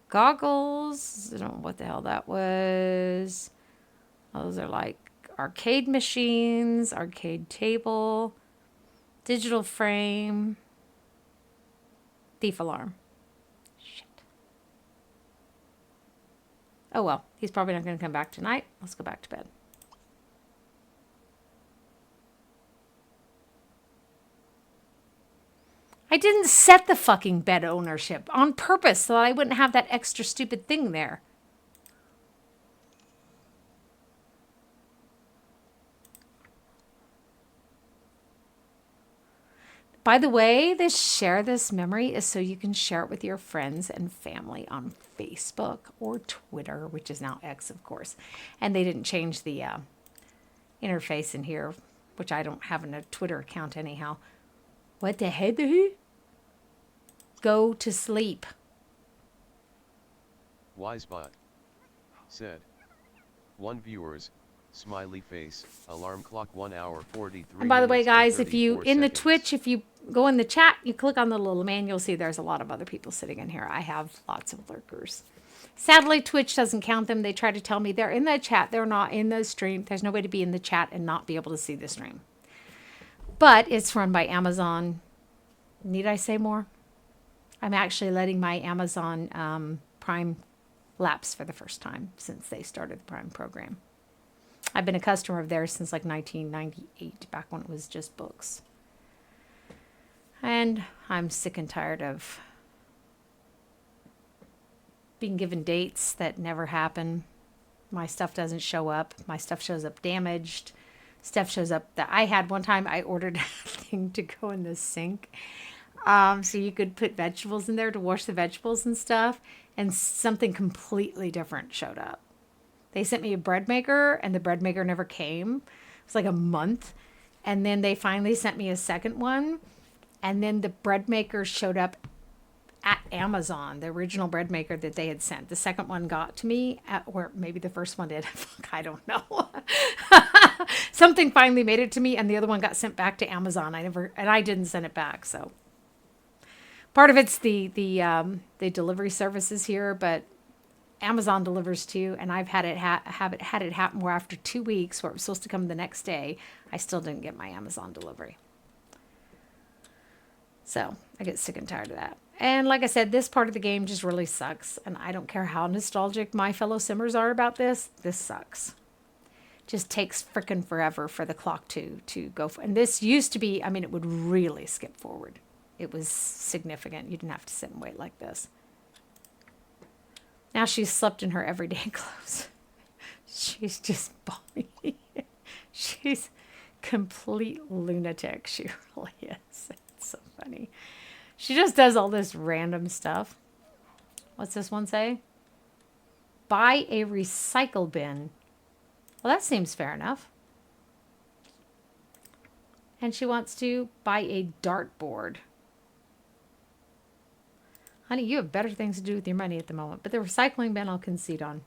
goggles. I don't know what the hell that was. Those are like arcade machines, arcade table, digital frame, thief alarm. Shit. Oh well, he's probably not going to come back tonight. Let's go back to bed. I didn't set the fucking bed ownership on purpose so that I wouldn't have that extra stupid thing there. By the way, this share this memory is so you can share it with your friends and family on Facebook or Twitter, which is now X, of course. And they didn't change the interface in here, which I don't have in a Twitter account anyhow. What the heck? Go to sleep. Wisebot said. 1 viewers, smiley face, alarm clock 1 hour 43 And by the way, minutes and guys, if you, 34 in the seconds. Twitch, if you go in the chat, you click on the little man, you'll see there's a lot of other people sitting in here. I have lots of lurkers. Sadly, Twitch doesn't count them. They try to tell me they're in the chat. They're not in the stream. There's no way to be in the chat and not be able to see the stream. But it's run by Amazon. Need I say more? I'm actually letting my Amazon Prime lapse for the first time since they started the Prime program. I've been a customer of theirs since like 1998, back when it was just books. And I'm sick and tired of being given dates that never happen. My stuff doesn't show up. My stuff shows up damaged. Stuff shows up that I had one time. I ordered a thing to go in the sink. So you could put vegetables in there to wash the vegetables and stuff. And something completely different showed up. They sent me a bread maker and the bread maker never came. It was like a month. And then they finally sent me a second one. And then the bread maker showed up at Amazon, the original bread maker that they had sent. The second one got to me, or maybe the first one did. I don't know. Something finally made it to me, and the other one got sent back to Amazon. I didn't send it back. So part of it's the delivery services here, but Amazon delivers too. And I've had it had it happen where after 2 weeks, where it was supposed to come the next day, I still didn't get my Amazon delivery. So I get sick and tired of that. And like I said, this part of the game just really sucks. And I don't care how nostalgic my fellow simmers are about this. This sucks. Just takes frickin' forever for the clock to go. And this used to be, I mean, it would really skip forward. It was significant. You didn't have to sit and wait like this. Now she's slept in her everyday clothes. She's just balmy. She's complete lunatic. She really is. It's so funny. She just does all this random stuff. What's this one say? Buy a recycle bin. Well, that seems fair enough. And she wants to buy a dartboard. Honey, you have better things to do with your money at the moment. But the recycling bin I'll concede on.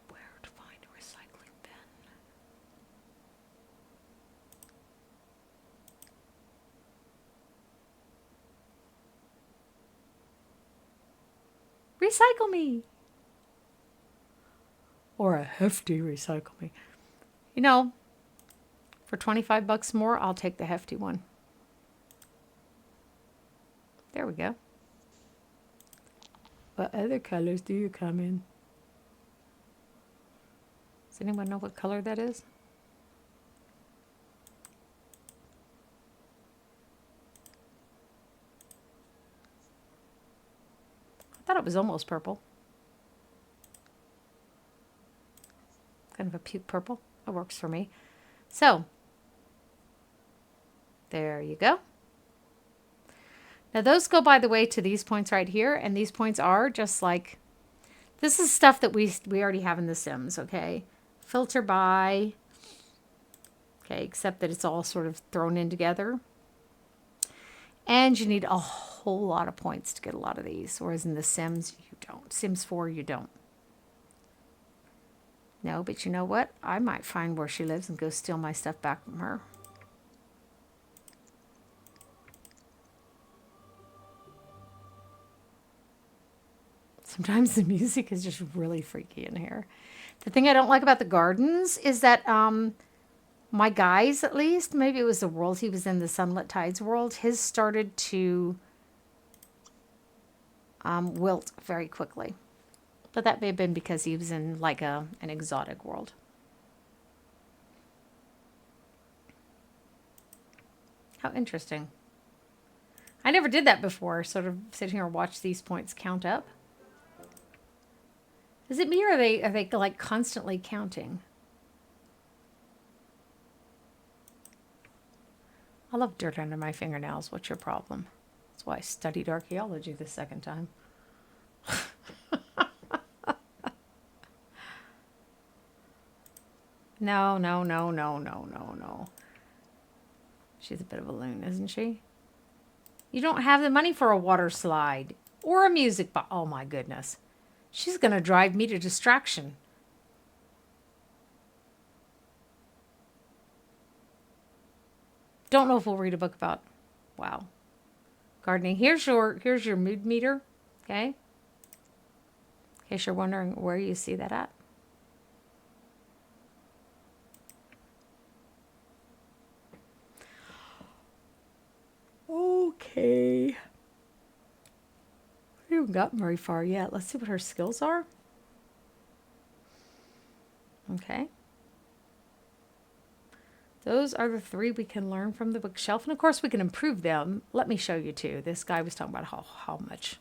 Where to find a recycling bin? Recycle me. Or a hefty recycle me. You know, for 25 bucks more, I'll take the hefty one. There we go. What other colors do you come in? Does anyone know what color that is? I thought it was almost purple. Kind of a puke purple. That works for me. So, there you go. Now those go, by the way, to these points right here. And these points are just like, this is stuff that we already have in The Sims, okay? Filter by, okay, except that it's all sort of thrown in together. And you need a whole whole lot of points to get a lot of these. Whereas in The Sims, you don't. Sims 4, you don't. No, but you know what? I might find where she lives and go steal my stuff back from her. Sometimes the music is just really freaky in here. The thing I don't like about the gardens is that my guys, at least, maybe it was the world he was in, the Sunlit Tides world, his started to wilt very quickly. But that may have been because he was in like an exotic world. How interesting. I never did that before, sort of sitting here and watch these points count up. Is it me or are they like constantly counting? I love dirt under my fingernails. What's your problem? That's why I studied archaeology the second time. No, no, no, no, no, no, no. She's a bit of a loon, isn't she? You don't have the money for a water slide or a music box. Oh my goodness. She's going to drive me to distraction. Don't know if we'll read a book about, wow, gardening. Here's your mood meter, okay? In case you're wondering where you see that at. Okay. We haven't gotten very far yet. Let's see what her skills are. Okay. Those are the 3 we can learn from the bookshelf. And of course we can improve them. Let me show you too. This guy was talking about how much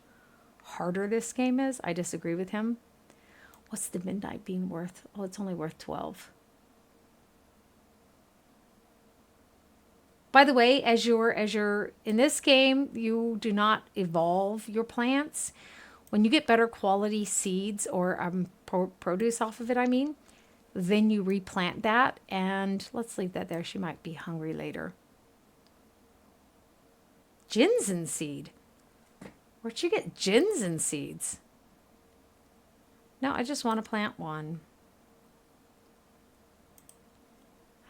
harder this game is. I disagree with him. What's the midnight being worth? Oh, it's only worth 12. By the way, as you're in this game, you do not evolve your plants. When you get better quality seeds or produce off of it, I mean, then you replant that. And let's leave that there. She might be hungry later. Ginseng seed. Where'd you get ginseng seeds? No, I just want to plant one.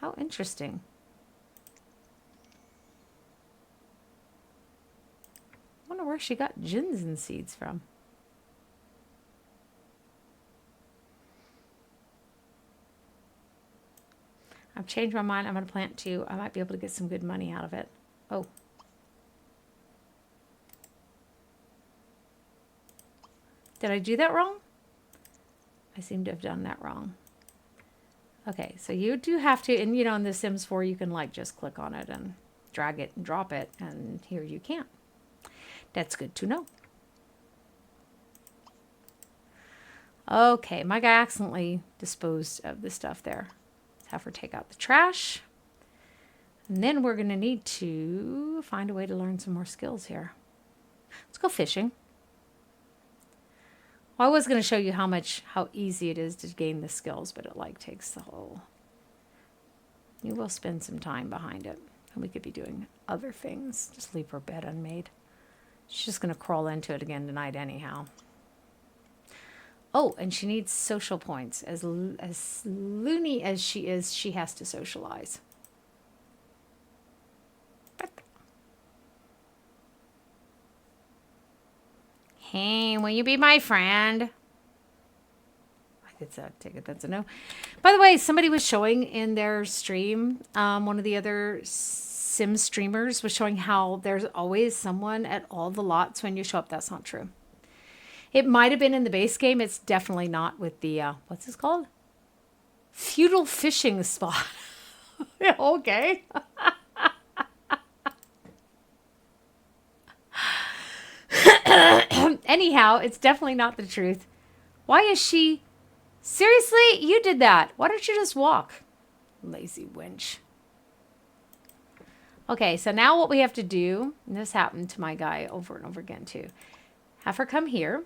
How interesting. I wonder where she got ginseng seeds from. I've changed my mind. I'm going to plant 2. I might be able to get some good money out of it. Oh. Did I do that wrong? I seem to have done that wrong. Okay, so you do have to, and you know, in The Sims 4, you can like just click on it and drag it and drop it, and here you can't. That's good to know. Okay, my guy accidentally disposed of the stuff there. Let's have her take out the trash. And then we're going to need to find a way to learn some more skills here. Let's go fishing. Well, I was going to show you how easy it is to gain the skills, but it like takes the whole... You will spend some time behind it. And we could be doing other things. Just leave her bed unmade. She's just going to crawl into it again tonight anyhow. Oh, and she needs social points. As loony as she is, she has to socialize. Hey, will you be my friend? I take it that's a no. By the way, somebody was showing in their stream, one of the other Sim streamers was showing how there's always someone at all the lots when you show up. That's not true. It might have been in the base game. It's definitely not with the, what's this called? Feudal fishing spot. Okay. Anyhow, it's definitely not the truth. Why is she... Seriously? You did that. Why don't you just walk? Lazy wench. Okay, so now what we have to do, and this happened to my guy over and over again too, have her come here.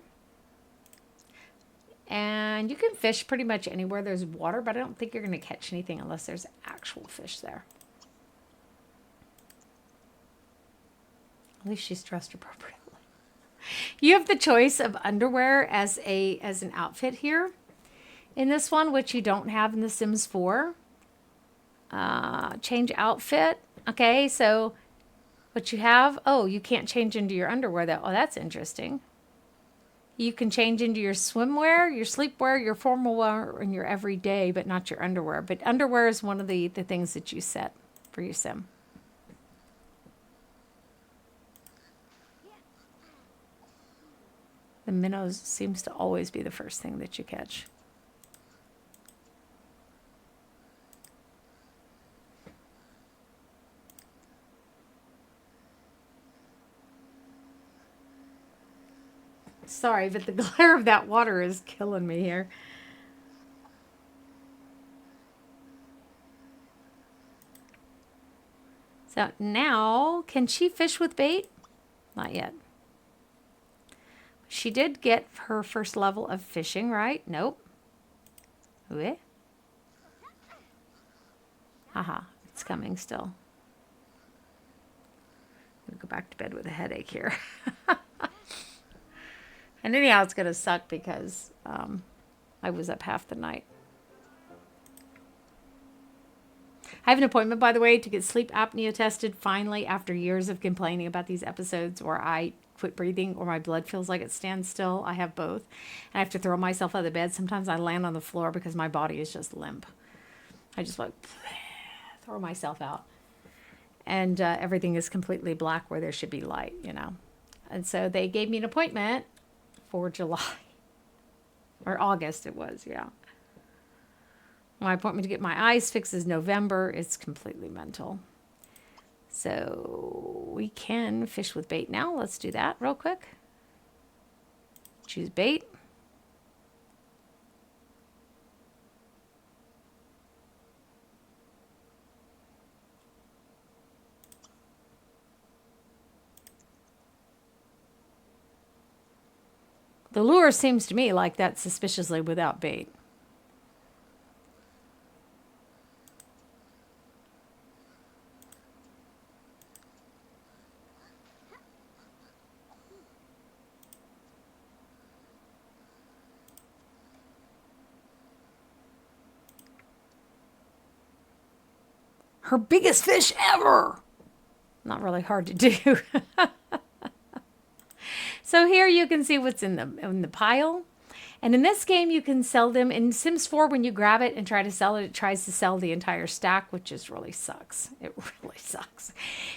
And you can fish pretty much anywhere there's water, but I don't think you're going to catch anything unless there's actual fish there. At least she's dressed appropriately. You have the choice of underwear as an outfit here in this one, which you don't have in The Sims 4. Change outfit. Okay, so what you have, oh, you can't change into your underwear though. Oh, that's interesting. You can change into your swimwear, your sleepwear, your formal wear, and your everyday, but not your underwear. But underwear is one of the things that you set for your sim. The minnows seems to always be the first thing that you catch. Sorry, but the glare of that water is killing me here. So now, can she fish with bait? Not yet. She did get her first level of fishing, right? Nope. Okay. Haha, it's coming still. I'm gonna go back to bed with a headache here. And anyhow, it's gonna suck because I was up half the night. I have an appointment, by the way, to get sleep apnea tested finally after years of complaining about these episodes where I quit breathing or my blood feels like it stands still. I have both. And I have to throw myself out of the bed. Sometimes I land on the floor because my body is just limp. I just like throw myself out. And everything is completely black where there should be light, you know. And so they gave me an appointment for July. Or August it was, yeah. My appointment to get my eyes fixed is November. It's completely mental. So we can fish with bait now. Let's do that real quick. Choose bait. The lure seems to me like that's suspiciously without bait. Her biggest fish ever. Not really hard to do. So here you can see what's in the pile. And in this game, you can sell them. In Sims 4, when you grab it and try to sell it, it tries to sell the entire stack, which just really sucks. It really sucks.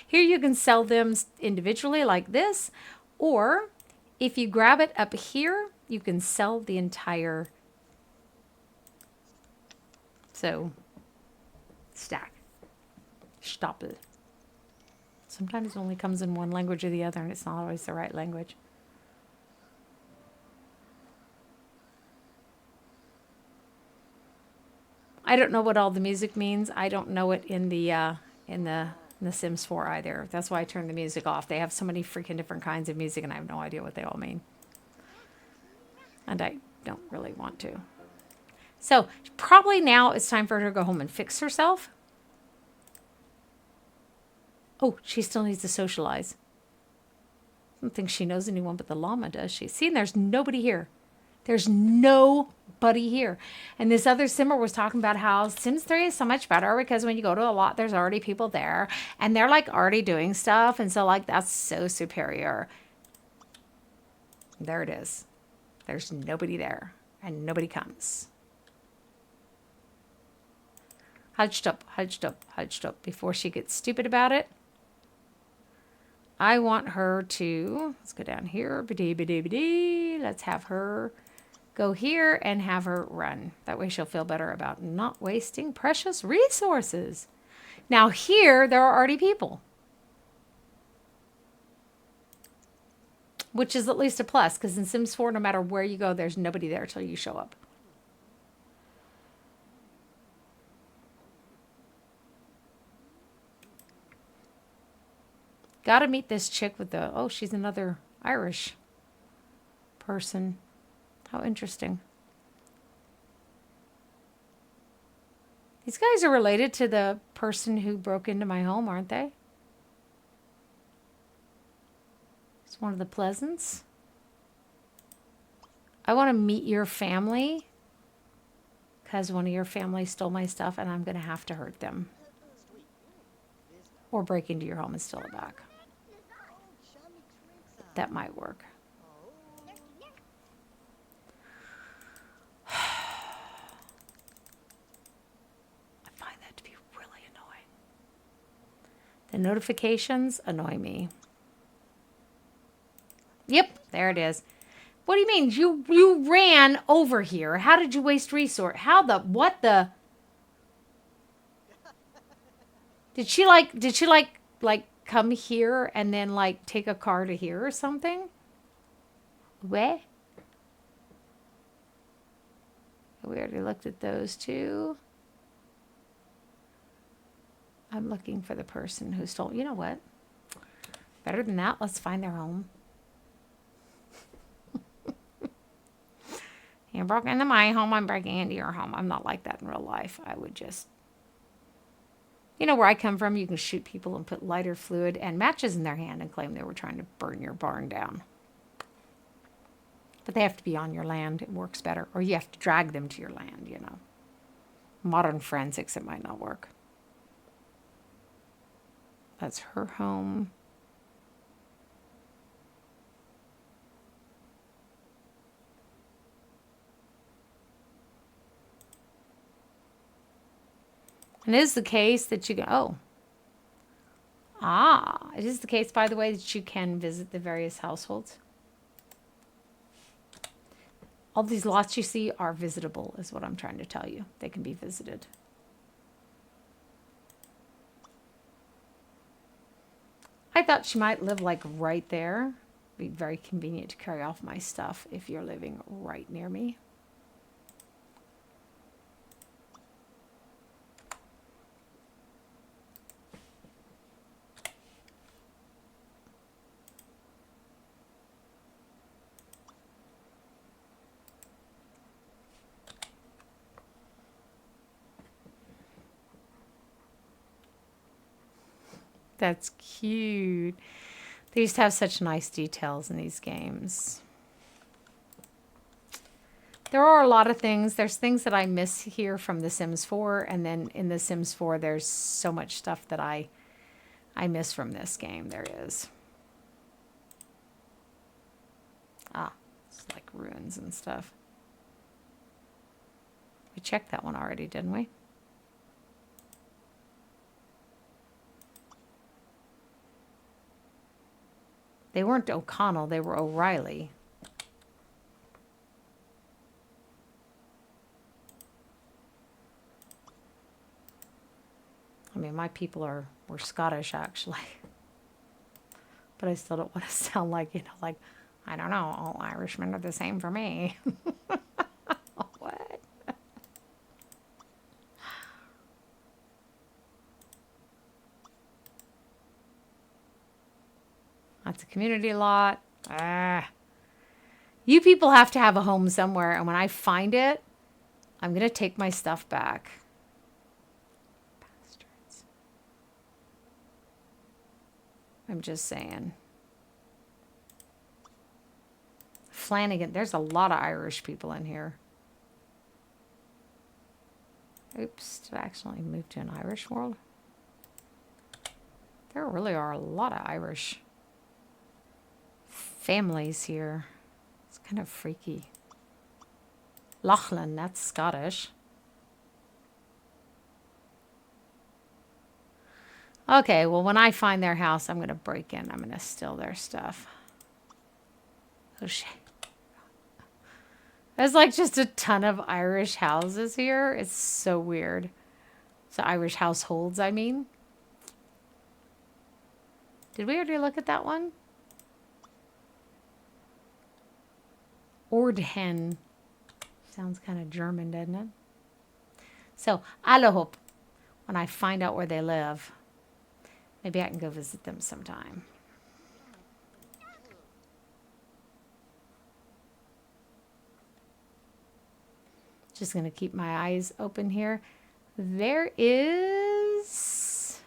Here you can sell them individually like this. Or if you grab it up here, you can sell the entire stack. Stop it. Sometimes it only comes in one language or the other, and it's not always the right language. I don't know what all the music means. I don't know it in the Sims 4 either. That's why I turned the music off. They have so many freaking different kinds of music, and I have no idea what they all mean. And I don't really want to. So probably now it's time for her to go home and fix herself. Oh, she still needs to socialize. I don't think she knows anyone but the llama, does she? See, and there's nobody here. There's nobody here. And this other simmer was talking about how Sims 3 is so much better because when you go to a lot, there's already people there. And they're like already doing stuff. And so like that's so superior. There it is. There's nobody there. And nobody comes. Hunched up, hunched up, hunched up before she gets stupid about it. I want her to, let's go down here, let's have her go here and have her run. That way she'll feel better about not wasting precious resources. Now here, there are already people. Which is at least a plus, because in Sims 4, no matter where you go, there's nobody there till you show up. Gotta meet this chick with the, oh, she's another Irish person. How interesting. These guys are related to the person who broke into my home, aren't they? It's one of the Pleasants. I want to meet your family because one of your family stole my stuff and I'm going to have to hurt them. Or break into your home and steal it back. That might work. I find that to be really annoying. The notifications annoy me. Yep, there it is. What do you mean? You ran over here. How did you waste resource? How the what the Did she like come here and then like take a car to here or something? Where? We already looked at those two. I'm looking for the person who stole. You know what? Better than that, let's find their home. You broke into my home, I'm breaking into your home. I'm not like that in real life. I would just... You know where I come from, you can shoot people and put lighter fluid and matches in their hand and claim they were trying to burn your barn down. But they have to be on your land. It works better. Or you have to drag them to your land, you know. Modern forensics, it might not work. That's her home. And it is the case that you go, it is the case, by the way, that you can visit the various households. All these lots you see are visitable, is what I'm trying to tell you. They can be visited. I thought she might live like right there. Be very convenient to carry off my stuff if you're living right near me. That's cute. They used to have such nice details in these games. There are a lot of things. There's things that I miss here from The Sims 4, and then in The Sims 4, there's so much stuff that I miss from this game. There is. It's like ruins and stuff. We checked that one already, didn't we? They weren't O'Connell, they were O'Reilly. I mean, my people were Scottish, actually. But I still don't want to sound like, you know, like, I don't know, all Irishmen are the same for me. What? That's a community lot. You people have to have a home somewhere, and when I find it, I'm going to take my stuff back. Bastards. I'm just saying. Flanagan, there's a lot of Irish people in here. Oops, did I accidentally move to an Irish world? There really are a lot of Irish families here. It's kind of freaky. Lachlan, that's Scottish. Okay, well, when I find their house, I'm going to break in. I'm going to steal their stuff. Oh, shit. There's like just a ton of Irish houses here. It's so weird. So Irish households, I mean. Did we already look at that one? Ordhen. Sounds kind of German, doesn't it? So, alle hope, when I find out where they live, maybe I can go visit them sometime. Just going to keep my eyes open here. There is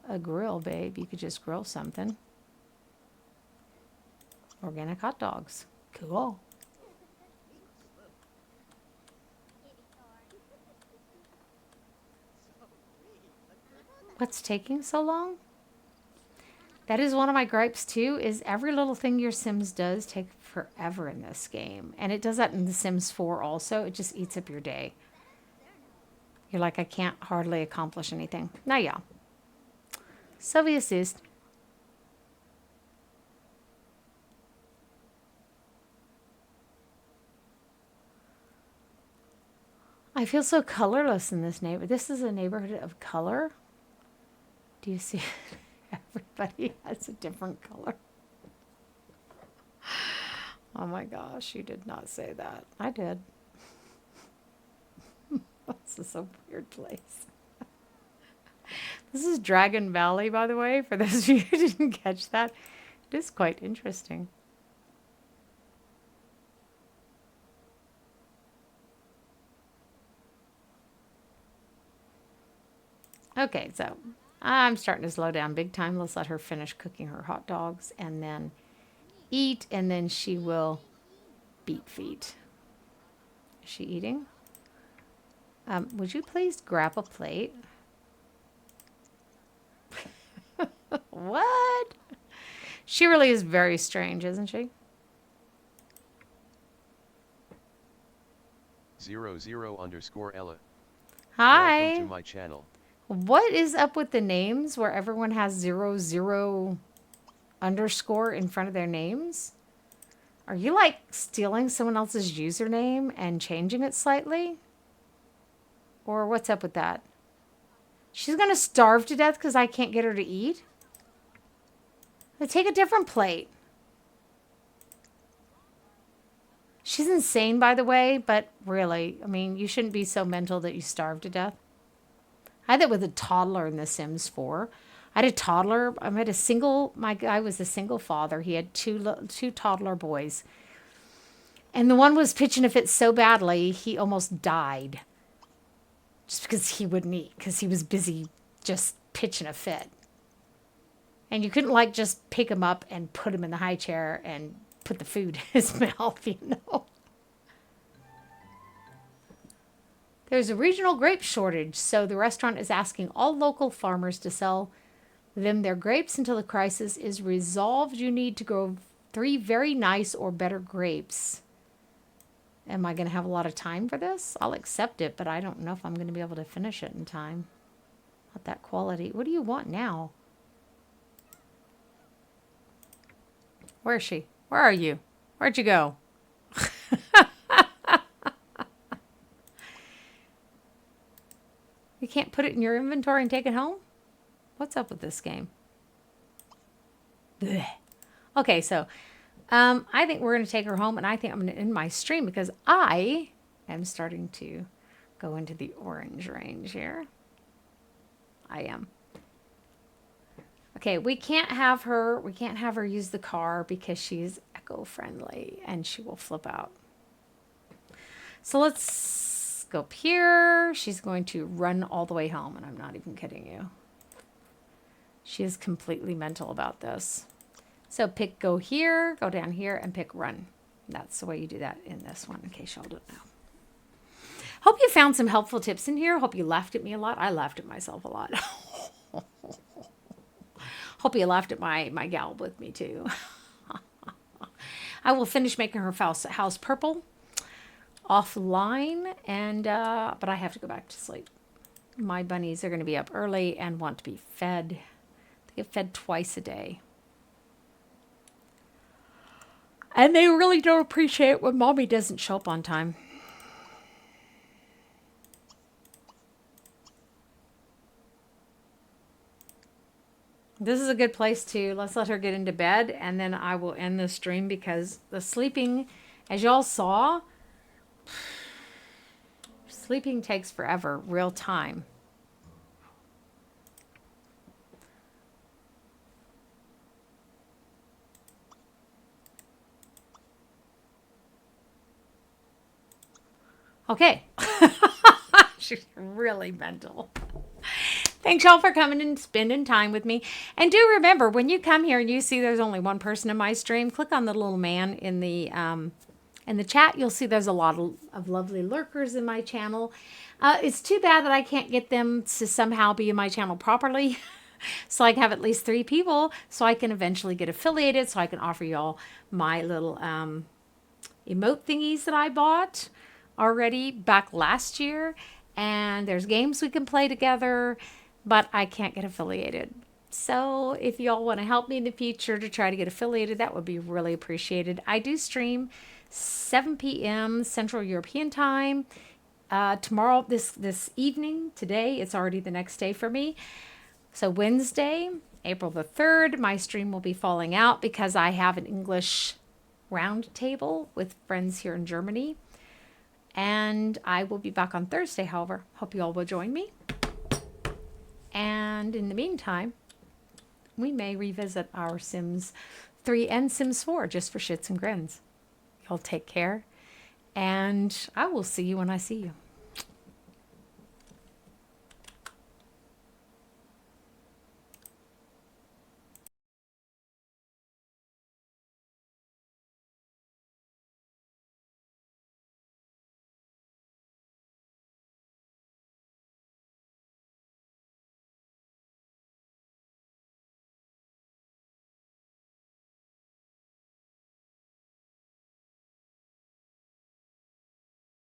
a grill, babe. You could just grill something. Organic hot dogs. Cool. What's taking so long? That is one of my gripes too, is every little thing your Sims does take forever in this game. And it does that in The Sims 4 also. It just eats up your day. You're like, I can't hardly accomplish anything. Now, yeah. So wie es ist. I feel so colorless in this neighborhood. This is a neighborhood of color. Do you see? Everybody has a different color. Oh my gosh, you did not say that. I did. This is a weird place. This is Dragon Valley, by the way, for those of you who didn't catch that. It is quite interesting. Okay, so I'm starting to slow down big time. Let's let her finish cooking her hot dogs and then eat, and then she will beat feet. Is she eating? Would you please grab a plate? What? She really is very strange, isn't she? 00_Ella. Hi. Welcome to my channel. What is up with the names where everyone has 00_ in front of their names? Are you like stealing someone else's username and changing it slightly? Or what's up with that? She's going to starve to death because I can't get her to eat? Let's take a different plate. She's insane, by the way, but really, I mean, you shouldn't be so mental that you starve to death. I had that with a toddler in The Sims 4. I had a toddler. My guy was a single father. He had two toddler boys. And the one was pitching a fit so badly, he almost died. Just because he wouldn't eat, because he was busy just pitching a fit. And you couldn't like just pick him up and put him in the high chair and put the food in his mouth, you know. There's a regional grape shortage, so the restaurant is asking all local farmers to sell them their grapes until the crisis is resolved. You need to grow 3 very nice or better grapes. Am I going to have a lot of time for this? I'll accept it, but I don't know if I'm going to be able to finish it in time. Not that quality. What do you want now? Where is she? Where are you? Where'd you go? You can't put it in your inventory and take it home? What's up with this game? Blech. Okay, so I think we're going to take her home, and I think I'm going to end my stream because I am starting to go into the orange range here. I am. Okay, we can't have her use the car because she's eco-friendly and she will flip out. So let's go up here. She's going to run all the way home, and I'm not even kidding you. She is completely mental about this. So pick go here, go down here, and pick run. That's the way you do that in this one, in case y'all don't know. Hope you found some helpful tips in here. Hope you laughed at me a lot. I laughed at myself a lot. Hope you laughed at my gal with me too. I will finish making her house purple offline, and but I have to go back to sleep. My bunnies are going to be up early and want to be fed. They get fed twice a day. And they really don't appreciate when mommy doesn't show up on time. This is a good place to, let's let her get into bed, and then I will end the stream because the sleeping, as y'all saw, sleeping takes forever, real time. Okay. She's really mental. Thanks y'all for coming and spending time with me. And do remember, when you come here and you see there's only one person in my stream, click on the little man in the chat. You'll see there's a lot of lovely lurkers in my channel. It's too bad that I can't get them to somehow be in my channel properly. So I can have at least 3 people so I can eventually get affiliated so I can offer y'all my little emote thingies that I bought already back last year. And there's games we can play together, but I can't get affiliated. So if y'all want to help me in the future to try to get affiliated, that would be really appreciated. I do stream 7 p.m. Central European Time. Tomorrow, this evening, today, it's already the next day for me. So Wednesday, April the 3rd, my stream will be falling out because I have an English round table with friends here in Germany. And I will be back on Thursday, however. Hope you all will join me. And in the meantime, we may revisit our Sims 3 and Sims 4 just for shits and grins. Y'all take care. And I will see you when I see you.